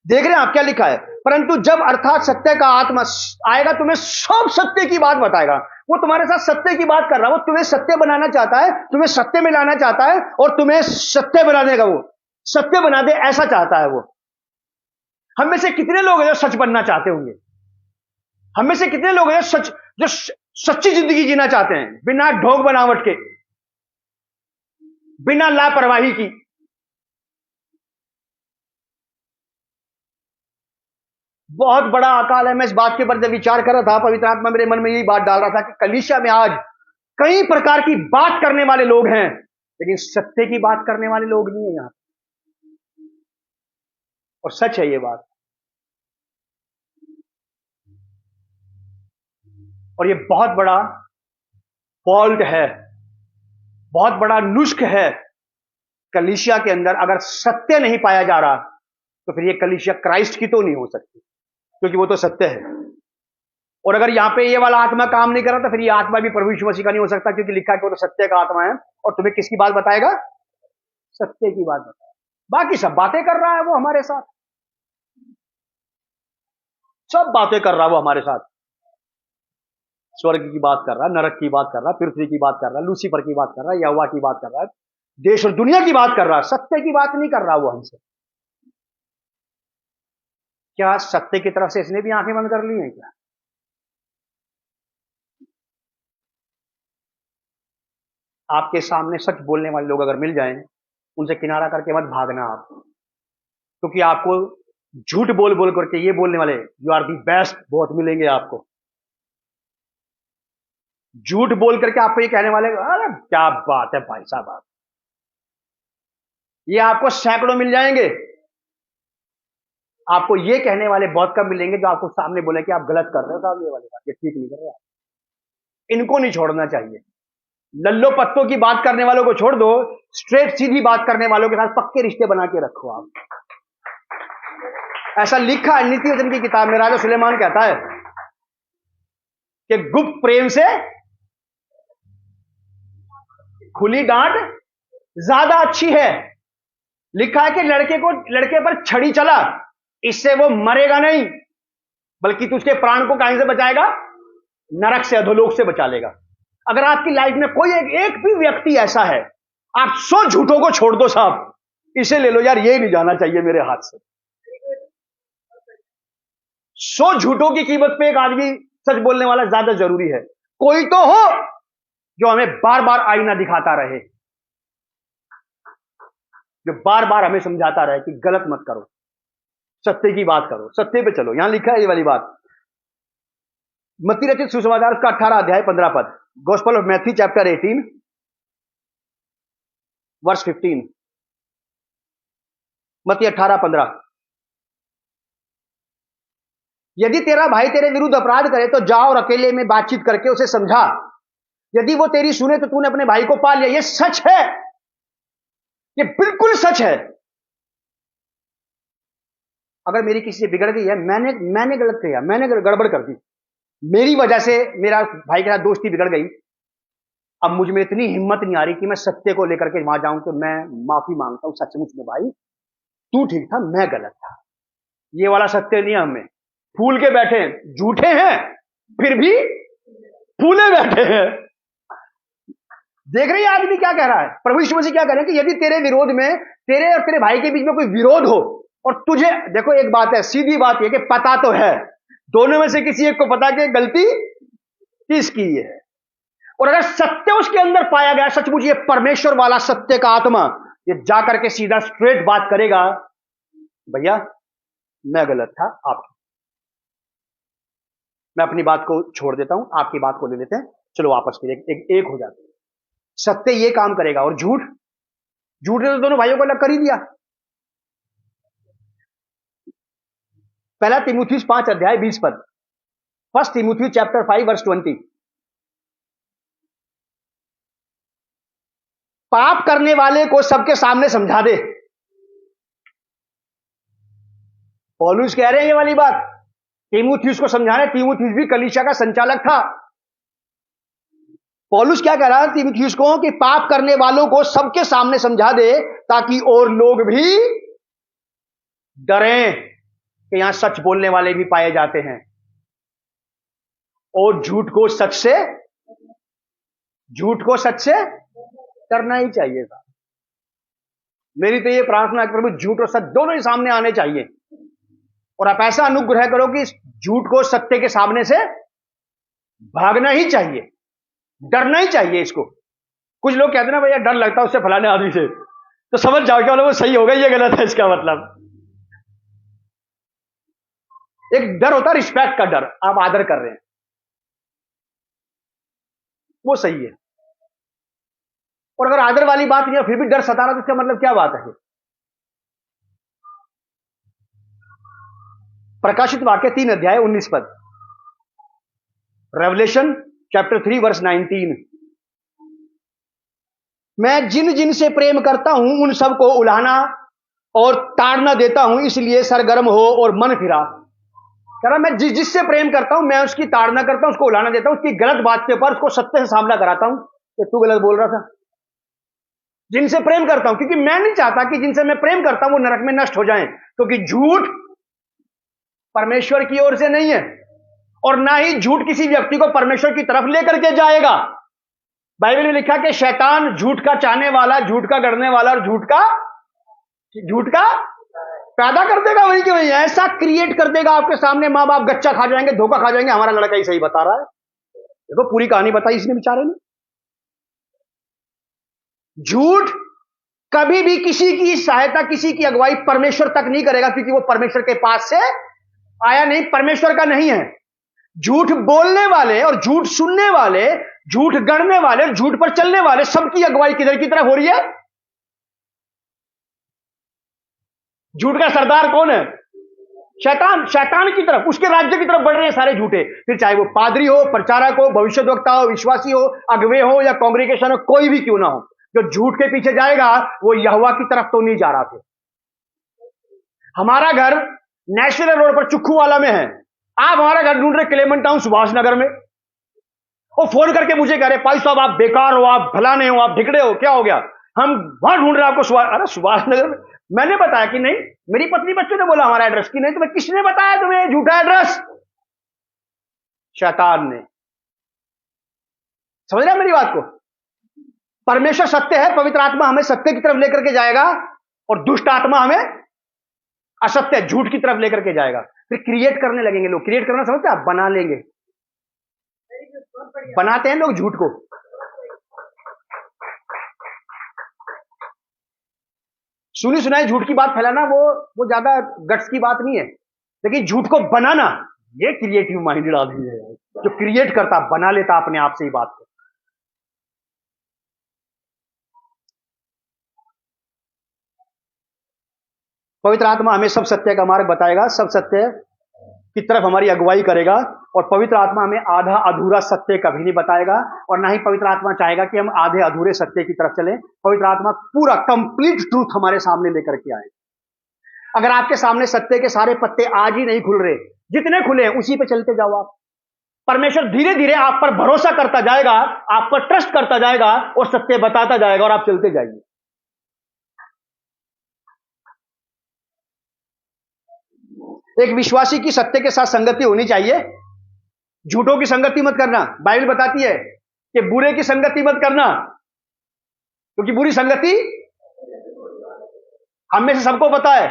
Speaker 1: देख रहे हैं आप क्या लिखा है? परंतु जब अर्थात सत्य का आत्मा आएगा तुम्हें सब सत्य की बात बताएगा। वो तुम्हारे साथ सत्य की बात कर रहा है, वो तुम्हें सत्य बनाना चाहता है, तुम्हें सत्य में लाना चाहता है, और तुम्हें सत्य बना देगा, वो सत्य बना दे ऐसा चाहता है वो। हम में से कितने लोग हैं जो सच बनना चाहते होंगे? हम में से कितने लोग हैं जो सच्ची जिंदगी जीना चाहते हैं, बिना ढोंग बनावट के, बिना लापरवाही की? बहुत बड़ा अकाल है। मैं इस बात के ऊपर जब विचार कर रहा था, पवित्र आत्मा मेरे मन में यही बात डाल रहा था कि कलीसिया में आज कई प्रकार की बात करने वाले लोग हैं, लेकिन सत्य की बात करने वाले लोग नहीं है यहां। और सच है ये बात, और ये बहुत बड़ा फॉल्ट है, बहुत बड़ा नुस्ख है कलीसिया के अंदर। अगर सत्य नहीं पाया जा रहा तो फिर ये कलीसिया क्राइस्ट की तो नहीं हो सकती, क्योंकि वो तो सत्य है। और अगर यहां पे ये वाला आत्मा काम नहीं कर रहा तो फिर ये आत्मा भी प्रभु यीशु मसीह का नहीं हो सकता, क्योंकि लिखा है कि वो तो सत्य का आत्मा है। और तुम्हें किसकी बात बताएगा? सत्य की बात बताएगा। बाकी सब बातें कर रहा है वो हमारे साथ, सब बातें कर रहा है वो हमारे साथ। स्वर्ग की बात कर रहा है, नरक की बात कर रहा है, पृथ्वी की बात कर रहा है, लूसीफर की बात कर रहा है, यहोवा की बात कर रहा है, देश और दुनिया की बात कर रहा है, सत्य की बात नहीं कर रहा वो हमसे। क्या सत्य की तरफ से इसने भी आंखें बंद कर ली हैं क्या? आपके सामने सच बोलने वाले लोग अगर मिल जाएं, उनसे किनारा करके मत भागना आप, क्योंकि आपको झूठ बोल बोल करके ये बोलने वाले यू आर दी बेस्ट बहुत मिलेंगे आपको। झूठ बोल करके आपको ये कहने वाले अरे क्या बात है भाई साहब आप, ये आपको सैकड़ों मिल जाएंगे। आपको ये कहने वाले बहुत कम मिलेंगे जो आपको सामने बोले कि आप गलत कर रहे हो साहब, ये वाली बात ये ठीक नहीं कर रहे आप। इनको नहीं छोड़ना चाहिए। लल्लो पत्तों की बात करने वालों को छोड़ दो, स्ट्रेट सीधी बात करने वालों के साथ पक्के रिश्ते बना के रखो आप। ऐसा लिखा है नीति वचन की किताब में, राजा सुलेमान कहता है कि गुप्त प्रेम से खुली डांट ज्यादा अच्छी है। लिखा है कि लड़के पर छड़ी चला, इससे वो मरेगा नहीं, बल्कि तू उसके प्राण को कहां से बचाएगा? नरक से, अधोलोक से बचा लेगा। अगर आपकी लाइफ में कोई एक भी व्यक्ति ऐसा है, आप 100 झूठों को छोड़ दो साहब, इसे ले लो यार, ये नहीं जाना चाहिए मेरे हाथ से। 100 झूठों की कीमत पे एक आदमी सच बोलने वाला ज्यादा जरूरी है। कोई तो हो जो हमें बार बार आईना दिखाता रहे, जो बार बार हमें समझाता रहे कि गलत मत करो, सत्य की बात करो, सत्य पे चलो। यहां लिखा है ये वाली बात, मत्ती रचित सुसमाचार उसका 18 अध्याय 15 पद, gospel of Matthew chapter 18 verse 15, मत्ती 18:15। यदि तेरा भाई तेरे विरुद्ध अपराध करे तो जाओ और अकेले में बातचीत करके उसे समझा, यदि वो तेरी सुने तो तूने अपने भाई को पा लिया। ये सच है, ये बिल्कुल सच है। अगर मेरी किसी से बिगड़ गई है, मैंने गलत किया, मैंने गड़बड़ कर दी, मेरी वजह से मेरा भाई के साथ दोस्ती बिगड़ गई, अब मुझ में इतनी हिम्मत नहीं आ रही कि मैं सत्य को लेकर के वहां जाऊं कि मैं माफी मांगता हूं, सचमुच में भाई तू ठीक था, मैं गलत था। ये वाला सत्य नहीं है हमें। फूल के बैठे हैं, झूठे हैं फिर भी फूले बैठे हैं। देख रहे हैं आदमी क्या कह रहा है? प्रभु यीशु मसीह क्या कह रहे हैं कि यदि तेरे विरोध में, तेरे और तेरे भाई के बीच में कोई विरोध हो, और तुझे, देखो एक बात है, सीधी बात यह कि पता तो है, दोनों में से किसी एक को पता कि गलती किसकी है, और अगर सत्य उसके अंदर पाया गया, सचमुच ये परमेश्वर वाला सत्य का आत्मा, ये जाकर के सीधा स्ट्रेट बात करेगा, भैया मैं गलत था, आप, मैं अपनी बात को छोड़ देता हूं, आपकी बात को ले लेते हैं, चलो आपस में एक हो जाते हैं। सत्य ये काम करेगा। और झूठ ने तो दोनों भाइयों को अलग कर ही दिया। पहला तीमुथियुस 5 अध्याय 20 पद, 1 तीमुथियुस चैप्टर 5 वर्स 20। पाप करने वाले को सबके सामने समझा दे। पौलुस कह रहे हैं ये वाली बात, तीमुथियुस को समझाना। तीमुथियुस भी कलीसिया का संचालक था। पौलुस क्या कह रहा है तीमुथियुस को कि पाप करने वालों को सबके सामने समझा दे, ताकि और लोग भी डरें कि यहां सच बोलने वाले भी पाए जाते हैं और झूठ को सच से झूठ को सच से करना ही चाहिए था। मेरी तो ये प्रार्थना है कि प्रभु झूठ और सत्य दोनों ही सामने आने चाहिए, और आप ऐसा अनुग्रह करो कि झूठ को सत्य के सामने से भागना ही चाहिए, डरना ही चाहिए इसको। कुछ लोग कहते हैं ना भैया डर लगता है उससे फलाने आदमी से, तो समझ जाओ कि वो सही होगा, ये गलत है इसका मतलब। एक डर होता है रिस्पेक्ट का डर, आप आदर कर रहे हैं, वो सही है। और अगर आदर वाली बात नहीं है फिर भी डर सता रहा तो इसका मतलब क्या बात है? प्रकाशित वाक्य 3 अध्याय 19 पद, रेवलेशन चैप्टर 3 वर्स 19। मैं जिन जिन से प्रेम करता हूं उन सबको उलाहना और ताड़ना देता हूं, इसलिए सरगर्म हो और मन फिरा। कह रहा मैं जिससे प्रेम करता हूं मैं उसकी ताड़ना करता हूं, उसको उलाहना देता हूं, उसकी गलत बात के ऊपर उसको सत्य से सामना कराता हूं कि तू गलत बोल रहा था। जिनसे प्रेम करता हूं, क्योंकि मैं नहीं चाहता कि जिनसे मैं प्रेम करता हूं वो नरक में नष्ट हो जाएं, क्योंकि झूठ परमेश्वर की ओर से नहीं है, और ना ही झूठ किसी व्यक्ति को परमेश्वर की तरफ लेकर के जाएगा। बाइबल में लिखा कि शैतान झूठ का चाहने वाला, झूठ का गढ़ने वाला और झूठ का पैदा कर देगा, वही कि वही ऐसा क्रिएट कर देगा आपके सामने, मां बाप गच्चा खा जाएंगे, धोखा खा जाएंगे, हमारा लड़का ही सही बता रहा है। देखो पूरी कहानी बताई इसने बेचारे ने। झूठ कभी भी किसी की सहायता, किसी की अगुवाई परमेश्वर तक नहीं करेगा, क्योंकि वो परमेश्वर के पास से आया नहीं, परमेश्वर का नहीं है। झूठ बोलने वाले और झूठ सुनने वाले, झूठ गढ़ने वाले और झूठ पर चलने वाले, सबकी अगुवाई किधर की तरफ हो रही है? झूठ का सरदार कौन है? शैतान। शैतान की तरफ, उसके राज्य की तरफ बढ़ रहे हैं सारे झूठे, फिर चाहे वो पादरी हो, प्रचारक हो, भविष्यद्वक्ता हो, विश्वासी हो, अगुवे हो या कांग्रेगेशन हो, कोई भी क्यों ना हो, जो झूठ के पीछे जाएगा वो यहोवा की तरफ तो नहीं जा रहा था। हमारा घर नेशनल रोड पर चुक्खू वाला में है, आप हमारा घर ढूंढ रहे क्लेमेंट टाउन सुभाष नगर में, वो फोन करके मुझे कह रहे भाई साहब आप बेकार हो, आप भला नहीं हो, आप ढिकड़े हो, क्या हो गया? हम वहां ढूंढ रहे आपको सुभाष नगर में। मैंने बताया कि नहीं, मेरी पत्नी बच्चों ने बोला हमारा एड्रेस, की नहीं तुम्हें किसने बताया तुम्हें झूठा एड्रेस? शैतान ने। समझ रहे मेरी बात को? परमेश्वर सत्य है, पवित्र आत्मा हमें सत्य की तरफ लेकर के जाएगा, और दुष्ट आत्मा हमें असत्य झूठ की तरफ लेकर के जाएगा। फिर क्रिएट करने लगेंगे लोग। क्रिएट करना समझते हैं आप? बना लेंगे, बनाते हैं लोग झूठ को। सुनी सुनाई झूठ की बात फैलाना वो ज्यादा गट्स की बात नहीं है, लेकिन झूठ को बनाना ये क्रिएटिव माइंडेड आदमी है, जो क्रिएट करता, बना लेता अपने आप से ही बात को। पवित्र आत्मा हमें सब सत्य का मार्ग बताएगा, सब सत्य की तरफ हमारी अगुवाई करेगा, और पवित्र आत्मा हमें आधा अधूरा सत्य कभी नहीं बताएगा, और ना ही पवित्र आत्मा चाहेगा कि हम आधे अधूरे सत्य की तरफ चलें। पवित्र आत्मा पूरा कंप्लीट ट्रूथ हमारे सामने लेकर के आए। अगर आपके सामने सत्य के सारे पत्ते आज ही नहीं खुल रहे, जितने खुले हैं उसी पे चलते जाओ आप। परमेश्वर धीरे धीरे आप पर भरोसा करता जाएगा, आप पर ट्रस्ट करता जाएगा, और सत्य बताता जाएगा, और आप चलते जाइए। एक विश्वासी की सत्य के साथ संगति होनी चाहिए। झूठों की संगति मत करना। बाइबल बताती है कि बुरे की संगति मत करना, क्योंकि बुरी संगति हम में से सबको पता है।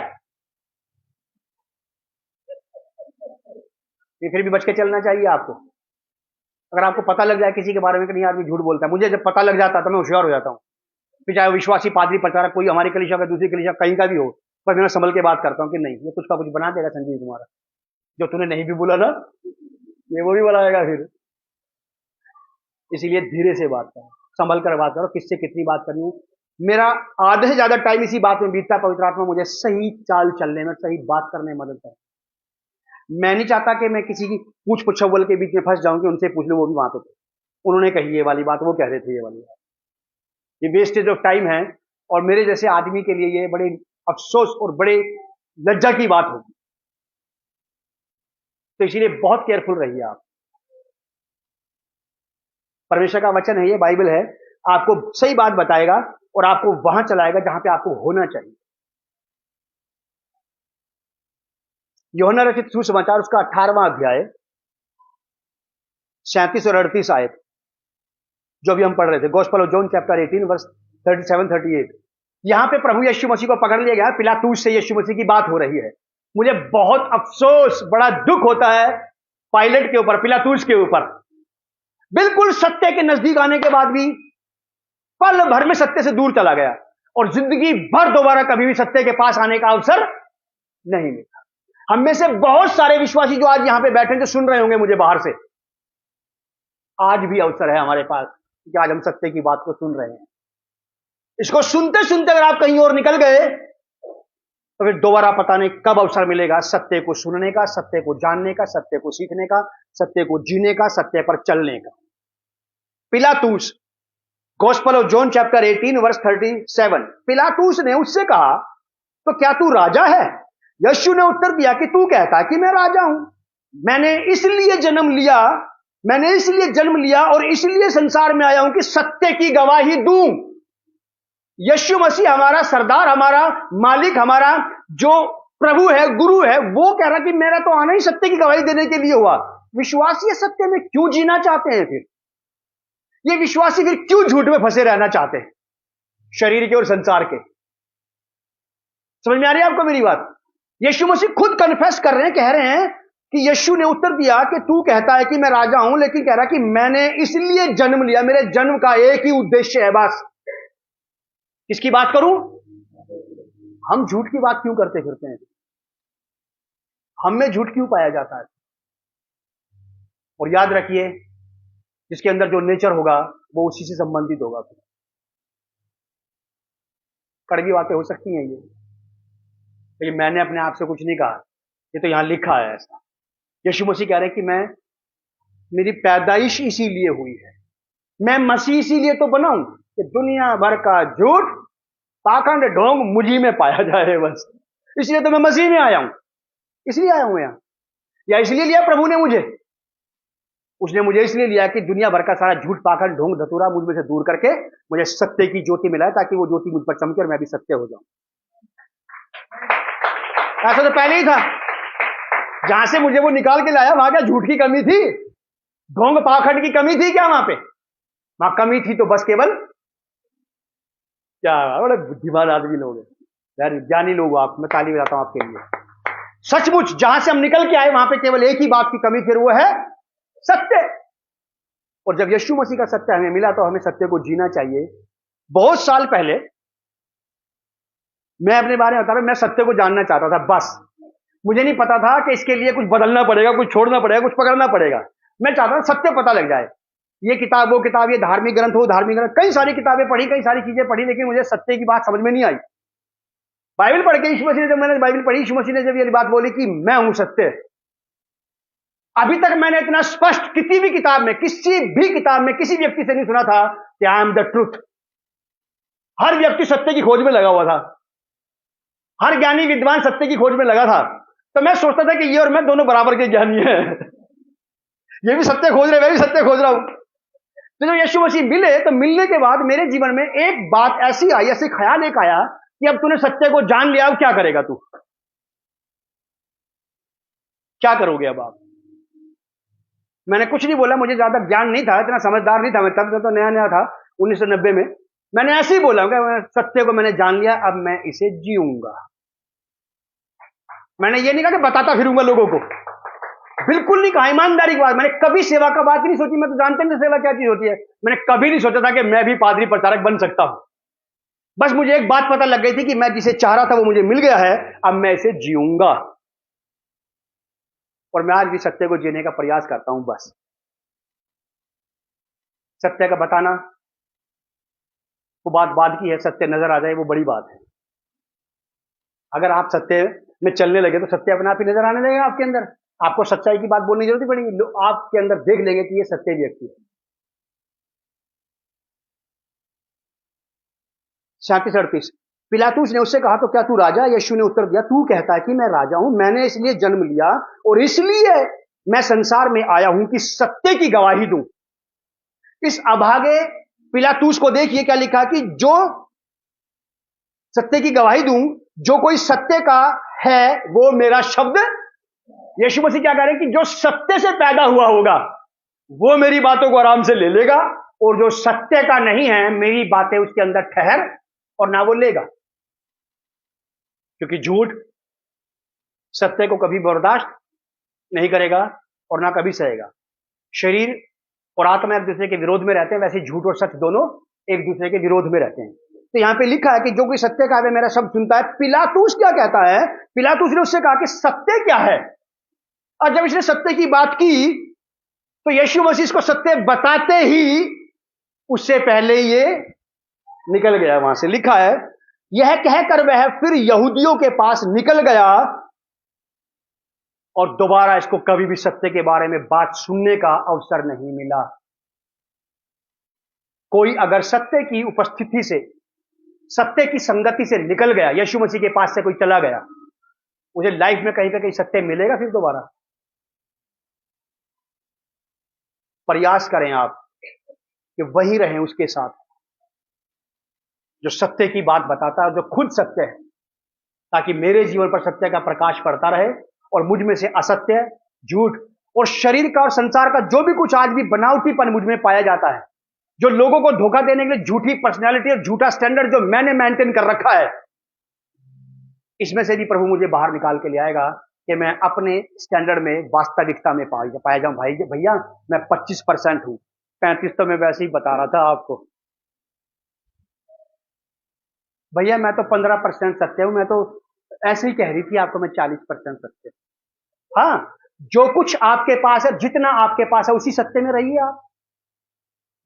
Speaker 1: ये फिर भी बच के चलना चाहिए आपको। अगर आपको पता लग जाए किसी के बारे में कि नहीं आदमी झूठ बोलता है, मुझे जब पता लग जाता है तो मैं होशियार हो जाता हूं। फिर चाहे विश्वासी, पादरी, प्रचारक, कोई हमारी कलीसिया का, दूसरी कलीसिया, कहीं का भी हो, पर मैं संभल के बात करता हूं कि नहीं, ये कुछ का कुछ बना देगा संजीव तुम्हारा, जो तूने नहीं भी बोला ना ये वो भी बनाएगा फिर। इसीलिए धीरे से बात करो, संभल कर बात करो, किससे कितनी बात करनी है। मेरा आधे से ज्यादा टाइम इसी बात में बीतता है, पवित्र आत्मा मुझे सही चाल चलने में, सही बात करने में मदद करे। मैं नहीं चाहता कि मैं किसी की पूछ पुछव्वल के बीच में फंस जाऊं कि उनसे पूछ लो, वो भी वहां पे थे, उन्होंने कही ये वाली बात, वो कह रहे थे ये वाली बात। ये वेस्टेज ऑफ टाइम है, और मेरे जैसे आदमी के लिए ये बड़े अफसोस और बड़े लज्जा की बात होगी। तो इसीलिए बहुत केयरफुल रहिए आप। परमेश्वर का वचन है, ये बाइबल है, आपको सही बात बताएगा और आपको वहां चलाएगा जहां पे आपको होना चाहिए। यूहन्ना रचित सुसमाचार उसका 18वां अध्याय 37 और 38 आयत। जो भी हम पढ़ रहे थे, gospel of John chapter 18 verse 37-38। यहां पे प्रभु यीशु मसीह को पकड़ लिया गया, पिलातूस से यीशु मसीह की बात हो रही है। मुझे बहुत अफसोस, बड़ा दुख होता है पायलट के ऊपर, पिलातूस के ऊपर। बिल्कुल सत्य के नजदीक आने के बाद भी पल भर में सत्य से दूर चला गया और जिंदगी भर दोबारा कभी भी सत्य के पास आने का अवसर नहीं मिला। हम में से बहुत सारे विश्वासी जो आज यहां पे बैठे जो सुन रहे होंगे मुझे बाहर से, आज भी अवसर है हमारे पास कि आज हम सत्य की बात को सुन रहे हैं। इसको सुनते सुनते अगर आप कहीं और निकल गए तो फिर दोबारा पता नहीं कब अवसर मिलेगा सत्य को सुनने का, सत्य को जानने का, सत्य को सीखने का, सत्य को जीने का, सत्य पर चलने का। पिलातूस, gospel of John chapter 18 verse 37। पिलातूस ने उससे कहा, तो क्या तू राजा है? यीशु ने उत्तर दिया कि तू कहता है कि मैं राजा हूं। मैंने इसलिए जन्म लिया और इसलिए संसार में आया हूं कि सत्य की गवाही दूं। यीशु मसीह हमारा सरदार, हमारा मालिक, हमारा जो प्रभु है, गुरु है, वो कह रहा कि मेरा तो आना ही सत्य की गवाही देने के लिए हुआ। विश्वासी सत्य में क्यों जीना चाहते हैं? फिर ये विश्वासी फिर क्यों झूठ में फंसे रहना चाहते हैं, शरीर के और संसार के? समझ में आ रही है आपको मेरी बात? यीशु मसीह खुद कन्फेस कर रहे हैं, कह रहे हैं कि यीशु ने उत्तर दिया कि तू कहता है कि मैं राजा हूं, लेकिन कह रहा कि मैंने इसलिए जन्म लिया, मेरे जन्म का एक ही उद्देश्य है बस। किसकी बात करूं? हम झूठ की बात क्यों करते फिरते हैं? हम में झूठ क्यों पाया जाता है? और याद रखिए, जिसके अंदर जो नेचर होगा वो उसी से संबंधित होगा। कड़वी बातें हो सकती हैं ये, लेकिन मैंने अपने आप से कुछ नहीं कहा, ये तो यहां लिखा है ऐसा। यीशु मसीह कह रहे हैं कि मेरी पैदाइश इसीलिए हुई है, मैं मसीह इसीलिए तो बना हूं कि दुनिया भर का झूठ, पाखंड, ढोंग मुझी में पाया जाए बस। इसलिए तो मैं मसीह में आया हूं, इसलिए आया हूं यहां। या इसलिए लिया प्रभु ने मुझे, उसने मुझे इसलिए लिया कि दुनिया भर का सारा झूठ, पाखंड, ढोंग, धतूरा मुझ में से दूर करके मुझे सत्य की ज्योति मिलाए, ताकि वो ज्योति मुझ पर चमके और मैं भी सत्य हो जाऊं। ऐसा तो पहले ही था, जहां से मुझे वो निकाल के लाया वहां क्या झूठ की कमी थी, ढोंग पाखंड की कमी थी क्या? वहां कमी थी तो बस केवल क्या, बड़े बुद्धिमान आदमी लोग हैं यार, ज्ञानी लोग आप, मैं ताली बजाता हूं आपके लिए। सचमुच जहां से हम निकल के आए वहां पे केवल एक ही बात की कमी, फिर वो है सत्य। और जब यीशु मसीह का सत्य हमें मिला तो हमें सत्य को जीना चाहिए। बहुत साल पहले मैं अपने बारे में बता रहा हूं, मैं सत्य को जानना चाहता था बस। मुझे नहीं पता था कि इसके लिए कुछ बदलना पड़ेगा, कुछ छोड़ना पड़ेगा, कुछ पकड़ना पड़ेगा। मैं चाहता था सत्य पता लग जाए। ये किताब, वो किताब, ये धार्मिक ग्रंथ, वो धार्मिक ग्रंथ, कई सारी किताबें पढ़ी, कई सारी चीजें पढ़ी, लेकिन मुझे सत्य की बात समझ में नहीं आई। बाइबल पढ़ के यीशु मसीह ने, जब मैंने बाइबल पढ़ी, यीशु मसीह ने जब ये बात बोली कि मैं हूं सत्य, अभी तक मैंने इतना स्पष्ट किसी भी किताब में, किसी व्यक्ति से नहीं सुना था कि आई एम द ट्रूथ। हर व्यक्ति सत्य की खोज में लगा हुआ था, हर ज्ञानी विद्वान सत्य की खोज में लगा था। तो मैं सोचता था कि ये और मैं दोनों बराबर के ज्ञानी हैं, ये भी सत्य खोज रहे, मैं भी सत्य खोज रहा हूं। तो जब यीशु मसीह मिले, तो मिलने के बाद मेरे जीवन में एक बात ऐसी आई, ऐसे ख्याल एक आया कि अब तूने सत्य को जान लिया, अब क्या करेगा तू? क्या करोगे अब आप? मैंने कुछ नहीं बोला, मुझे ज्यादा ज्ञान नहीं था, इतना समझदार नहीं था मैं तब, तो नया नया था 1990 में। मैंने ऐसे ही बोला कि सत्य को मैंने जान लिया, अब मैं इसे जीऊंगा। मैंने ये नहीं कहा कि बताता फिरूंगा लोगों को, बिल्कुल नहीं कहा, ईमानदारी की बात। मैंने कभी सेवा का बात ही नहीं सोची, मैं तो जानते नहीं सेवा क्या चीज होती है। मैंने कभी नहीं सोचा था कि मैं भी पादरी प्रचारक बन सकता हूं। बस मुझे एक बात पता लग गई थी कि मैं जिसे चाह रहा था वो मुझे मिल गया है, अब मैं इसे जीऊंगा। और मैं आज भी सत्य को जीने का प्रयास करता हूं। बस सत्य का बताना वो बात बाद की है, सत्य नजर आ जाए वो बड़ी बात है। अगर आप सत्य में चलने लगे तो सत्य अपने आप ही नजर आने लगेगा आपके अंदर। आपको सच्चाई की बात बोलने की जरूरत पड़ेगी, लोग आपके अंदर देख लेंगे कि ये सत्य व्यक्ति है। 37-38। पिलातूस ने उससे कहा, तो क्या तू राजा? यीशु ने उत्तर दिया, तू कहता है कि मैं राजा हूं। मैंने इसलिए जन्म लिया और इसलिए मैं संसार में आया हूं कि सत्य की गवाही दूं। इस अभागे पिलातूस को देखिए क्या लिखा कि जो सत्य की गवाही दूं, जो कोई सत्य का है वो मेरा शब्द। यीशु मसीह क्या कह रहे हैं कि जो सत्य से पैदा हुआ होगा वो मेरी बातों को आराम से ले लेगा और जो सत्य का नहीं है, मेरी बातें उसके अंदर ठहर और ना वो लेगा, क्योंकि झूठ सत्य को कभी बर्दाश्त नहीं करेगा और ना कभी सहेगा। शरीर और आत्मा एक दूसरे के विरोध में रहते हैं, वैसे झूठ और सच दोनों एक दूसरे के विरोध में रहते हैं। तो यहां पे लिखा है कि जो कोई सत्य का मेरा शब्द सुनता है। पिलातूस क्या कहता है? पिलातूस ने उससे कहा कि सत्य क्या है? और जब इसने सत्य की बात की तो यीशु मसीह को सत्य बताते ही उससे पहले ये निकल गया वहां से। लिखा है, यह कहकर वह फिर यहूदियों के पास निकल गया और दोबारा इसको कभी भी सत्य के बारे में बात सुनने का अवसर नहीं मिला। कोई अगर सत्य की उपस्थिति से, सत्य की संगति से निकल गया, यीशु मसीह के पास से कोई चला गया, मुझे लाइफ में कहीं पे कहीं सत्य मिलेगा फिर दोबारा? प्रयास करें आप कि वही रहें उसके साथ जो सत्य की बात बताता है, जो खुद सत्य है, ताकि मेरे जीवन पर सत्य का प्रकाश पड़ता रहे और मुझ में से असत्य, झूठ और शरीर का और संसार का जो भी कुछ आज भी बनावटीपन मुझ में पाया जाता है, जो लोगों को धोखा देने के लिए झूठी पर्सनैलिटी और झूठा स्टैंडर्ड जो मैंने मेंटेन कर रखा है, इसमें से भी प्रभु मुझे बाहर निकाल के ले आएगा कि मैं अपने स्टैंडर्ड में वास्तविकता में पाया जाऊं। भाई भैया मैं 25% हूं, 35 तो मैं वैसे ही बता रहा था आपको। भैया मैं तो 15% सत्य हूं, मैं तो ऐसे ही कह रही थी आपको, मैं 40% सत्य। हाँ, जो कुछ आपके पास है, जितना आपके पास है उसी सत्य में रहिए आप।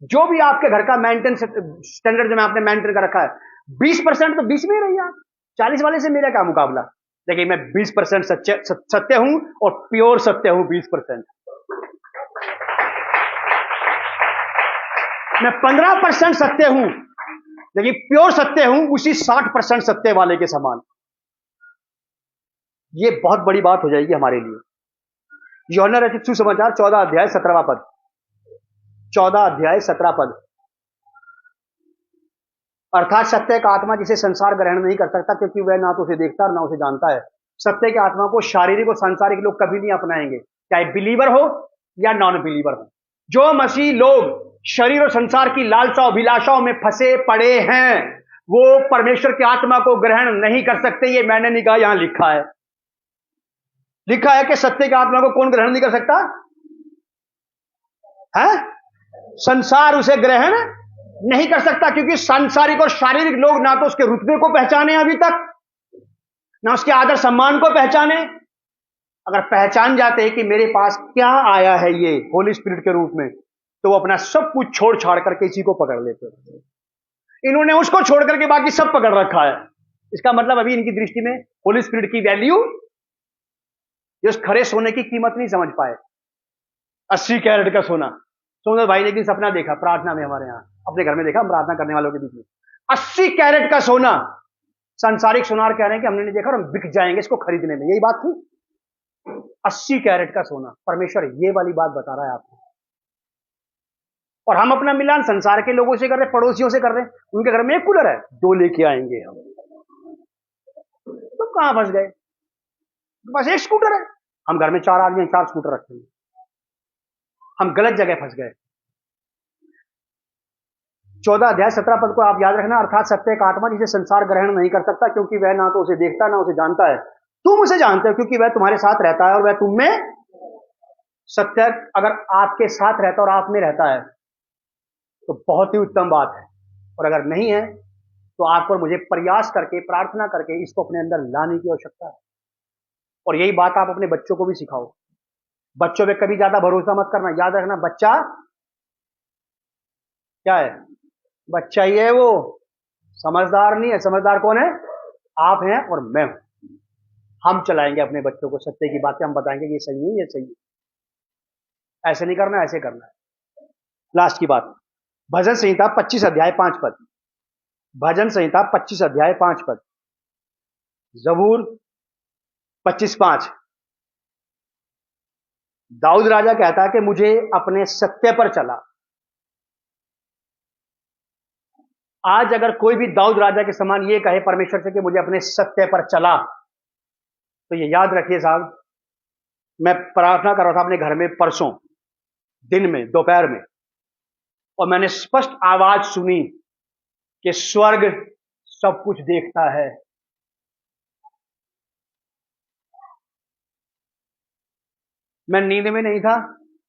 Speaker 1: जो भी आपके घर का मेंटेन स्टैंडर्ड जो आपने मेंटेन कर रखा है, 20% तो 20 में ही रहिए आप। 40 वाले से मेरा क्या मुकाबला? देखिए मैं 20% सत्य हूं और प्योर सत्य हूं 20%। मैं 15% सत्य हूं लेकिन प्योर सत्य हूं उसी 60% सत्य वाले के समान। ये बहुत बड़ी बात हो जाएगी हमारे लिए। यूहन्ना रचित सुसमाचार 14 अध्याय 17वां पद, 14 अध्याय 17 पद। अर्थात सत्य का आत्मा जिसे संसार ग्रहण नहीं कर सकता, क्योंकि वह ना तो उसे देखता और ना उसे जानता है। सत्य के आत्मा को शारीरिक और सांसारिक लोग कभी नहीं अपनाएंगे, चाहे बिलीवर हो या नॉन बिलीवर हो। जो मसीह लोग शरीर और संसार की लालसा अभिलाषाओं में फंसे पड़े हैं, वो परमेश्वर की आत्मा को ग्रहण नहीं कर सकते। ये मैंने नहीं कहा, यहां लिखा है। लिखा है कि सत्य की आत्मा को कौन ग्रहण नहीं कर सकता है? संसार उसे ग्रहण नहीं कर सकता, क्योंकि सांसारिक और शारीरिक लोग ना तो उसके रुतबे को पहचाने अभी तक, ना उसके आदर सम्मान को पहचाने। अगर पहचान जाते कि मेरे पास क्या आया है ये होली स्पिरिट के रूप में, तो वो अपना सब कुछ छोड़ छाड़ करके इसी को पकड़ लेते। इन्होंने उसको छोड़ करके बाकी सब पकड़ रखा है। इसका मतलब अभी इनकी दृष्टि में होली स्पिरिट की वैल्यू, जो उस खरे सोने की कीमत नहीं समझ पाए। 80 कैरेट का सोना। सोना भाई ने एक दिन सपना देखा प्रार्थना में, हमारे यहाँ अपने घर में देखा, हम प्रार्थना करने वालों के बीच में। 80 कैरेट का सोना। सांसारिक सुनार कह रहे हैं कि हमने नहीं देखा और हम बिक जाएंगे इसको खरीदने में, यही बात थी। 80 कैरेट का सोना। परमेश्वर ये वाली बात बता रहा है आपको। और हम अपना मिलान संसार के लोगों से कर रहे, पड़ोसियों से कर रहे हैं। उनके घर में एक कूलर है, 2 लेके आएंगे हम। तुम कहां फंस गए? बस एक स्कूटर है, हम घर में 4 आदमी हैं, 4 स्कूटर रखते हैं। हम गलत जगह फंस गए। 14 अध्याय 17 पद को आप याद रखना। अर्थात सत्य का आत्मा जिसे संसार ग्रहण नहीं कर सकता, क्योंकि वह ना तो उसे देखता ना उसे जानता है। तुम उसे जानते हो क्योंकि वह तुम्हारे साथ रहता है और वह तुम में। सत्य अगर आपके साथ रहता और आप में रहता है तो बहुत ही उत्तम बात है, और अगर नहीं है तो आप और मुझे प्रयास करके, प्रार्थना करके इसको अपने अंदर लाने की आवश्यकता है। और यही बात आप अपने बच्चों को भी सिखाओ। बच्चों पे कभी ज्यादा भरोसा मत करना। याद रखना, बच्चा क्या है? बच्चा ही है, वो समझदार नहीं है। समझदार कौन है? आप हैं और मैं हूं। हम चलाएंगे अपने बच्चों को, सत्य की बातें हम बताएंगे, ये सही है, ये सही है, ऐसे नहीं करना, ऐसे करना है। लास्ट की बात, भजन संहिता 25 अध्याय 5 पद। भजन संहिता 25 अध्याय 5 पद। जबूर 25:5। दाऊद राजा कहता है कि मुझे अपने सत्य पर चला। आज अगर कोई भी दाऊद राजा के समान ये कहे परमेश्वर से कि मुझे अपने सत्य पर चला, तो ये याद रखिए साहब, मैं प्रार्थना कर रहा था अपने घर में परसों दिन में दोपहर में, और मैंने स्पष्ट आवाज सुनी कि स्वर्ग सब कुछ देखता है। मैं नींद में नहीं था,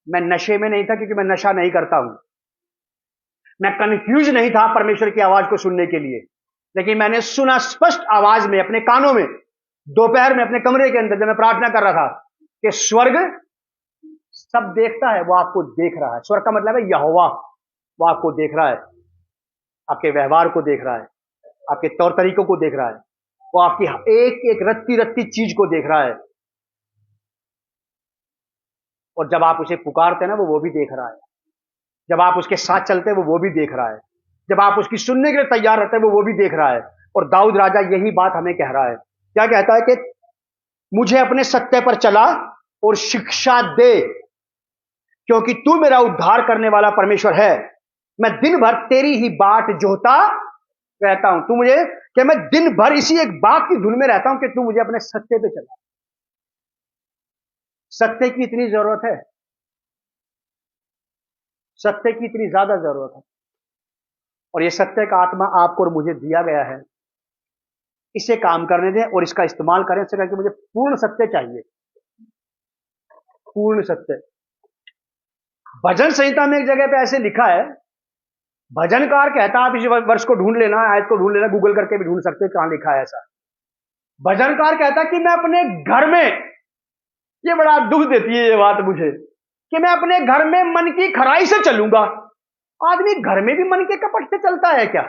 Speaker 1: मैं नशे में नहीं था, क्योंकि मैं नशा नहीं करता हूं। मैं कंफ्यूज नहीं था परमेश्वर की आवाज को सुनने के लिए, लेकिन मैंने सुना स्पष्ट आवाज में अपने कानों में, दोपहर में अपने कमरे के अंदर जब मैं प्रार्थना कर रहा था, कि स्वर्ग सब देखता है, वो आपको देख रहा है। स्वर्ग का मतलब है यहोवा, वो आपको देख रहा है, आपके व्यवहार को देख रहा है, आपके तौर तरीकों को देख रहा है, वो आपकी एक एक रत्ती रत्ती चीज को देख रहा है। और जब आप उसे पुकारते हैं ना, वो भी देख रहा है। जब आप उसके साथ चलते हैं, वो भी देख रहा है। जब आप उसकी सुनने के लिए तैयार रहते हैं, वो भी देख रहा है। और दाऊद राजा यही बात हमें कह रहा है। क्या कहता है? कि मुझे अपने सत्य पर चला और शिक्षा दे, क्योंकि तू मेरा उद्धार करने वाला परमेश्वर है। मैं दिन भर तेरी ही बाट जोहता रहता हूं। तू मुझे, कि मैं दिन भर इसी एक बात की धुन में रहता हूं कि तू मुझे अपने सत्य पे चला। सत्य की इतनी जरूरत है, सत्य की इतनी ज्यादा जरूरत है। और ये सत्य का आत्मा आपको और मुझे दिया गया है। इसे काम करने दें और इसका इस्तेमाल करें। इससे करके मुझे पूर्ण सत्य चाहिए, पूर्ण सत्य। भजन संहिता में एक जगह पे ऐसे लिखा है, भजनकार कहता है, आप इस वर्ष को ढूंढ लेना, आयत को ढूंढ लेना, गूगल करके भी ढूंढ सकते हैं कहां लिखा है ऐसा। भजनकार कहता है कि मैं अपने घर में, ये बड़ा दुख देती है ये बात मुझे, कि मैं अपने घर में मन की खराई से चलूंगा। आदमी घर में भी मन के कपट से चलता है क्या?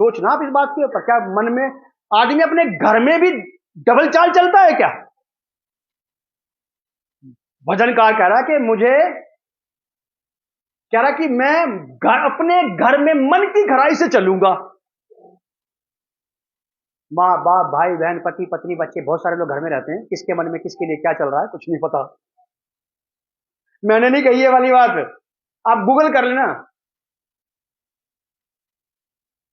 Speaker 1: सोचना आप इस बात के ऊपर। क्या मन में आदमी अपने घर में भी डबल चाल चलता है क्या? भजनकार कह रहा है कि मुझे, कह रहा कि मैं अपने घर में मन की खराई से चलूंगा। माँ बाप भाई बहन पति पत्नी बच्चे बहुत सारे लोग घर में रहते हैं। किसके मन में किसके लिए क्या चल रहा है कुछ नहीं पता। मैंने नहीं कही ये वाली बात, आप गूगल कर लेना।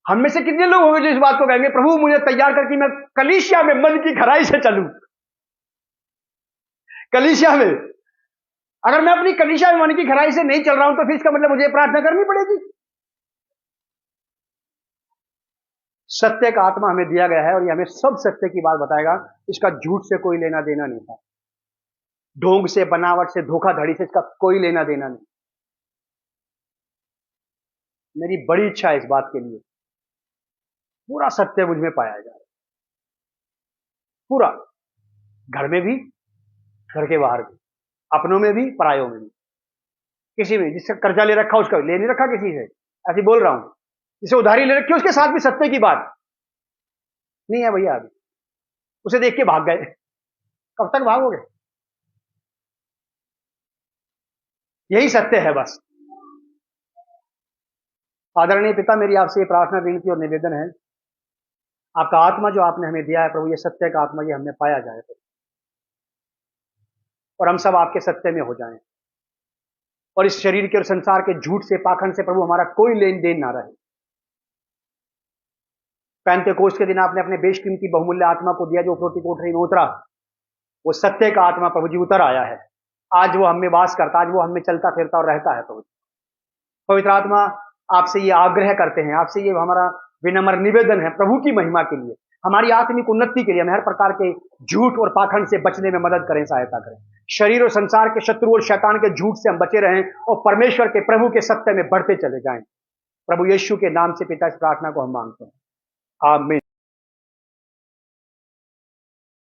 Speaker 1: हम में से कितने लोग होंगे जो इस बात को कहेंगे, प्रभु मुझे तैयार करके मैं कलीसिया में मन की खराई से चलूं। कलीसिया में, अगर मैं अपनी कलीसिया में मन की खराई से नहीं चल रहा हूं, तो फिर इसका मतलब मुझे प्रार्थना करनी पड़ेगी। सत्य का आत्मा हमें दिया गया है और ये हमें सब सत्य की बात बताएगा। इसका झूठ से कोई लेना देना नहीं था, ढोंग से, बनावट से, धोखाधड़ी से इसका कोई लेना देना नहीं। मेरी बड़ी इच्छा है इस बात के लिए, पूरा सत्य मुझ में पाया जाए, पूरा, घर में भी, घर के बाहर भी, अपनों में भी, परायों में भी, किसी में। जिससे कर्जा ले रखा उसका ले नहीं रखा किसी से, ऐसे बोल रहा हूं। जिसे उधारी ले रखी उसके साथ भी सत्य की बात नहीं है भैया। अभी उसे देख के भाग गए, कब तक भागोगे? यही सत्य है बस। आदरणीय पिता, मेरी आपसे ये प्रार्थना, विनती और निवेदन है, आपका आत्मा जो आपने हमें दिया है प्रभु, ये सत्य का आत्मा, ये हमें पाया जाए और हम सब आपके सत्य में हो जाएं, और इस शरीर के और संसार के झूठ से, पाखंड से प्रभु हमारा कोई लेन देन ना रहे। पेंतेकोस्त के दिन आपने अपने बेशकीमती बहुमूल्य आत्मा को दिया, जो उपरोक्ति कोठरी में उतरा, वो सत्य का आत्मा प्रभु जी उतर आया है। आज वो हमें वास करता, आज वो हमें चलता फिरता और रहता है। प्रभु पवित्र आत्मा, आपसे ये आग्रह करते हैं, आपसे ये हमारा विनम्र निवेदन है, प्रभु की महिमा के लिए, हमारी आत्मिक उन्नति के लिए, हमें हर प्रकार के झूठ और पाखंड से बचने में मदद करें, सहायता करें। शरीर और संसार के शत्रु और शैतान के झूठ से हम बचे रहें और परमेश्वर के प्रभु के सत्य में बढ़ते चले जाएं। प्रभु यीशु के नाम से पिता इस प्रार्थना को हम मांगते हैं, आमीन।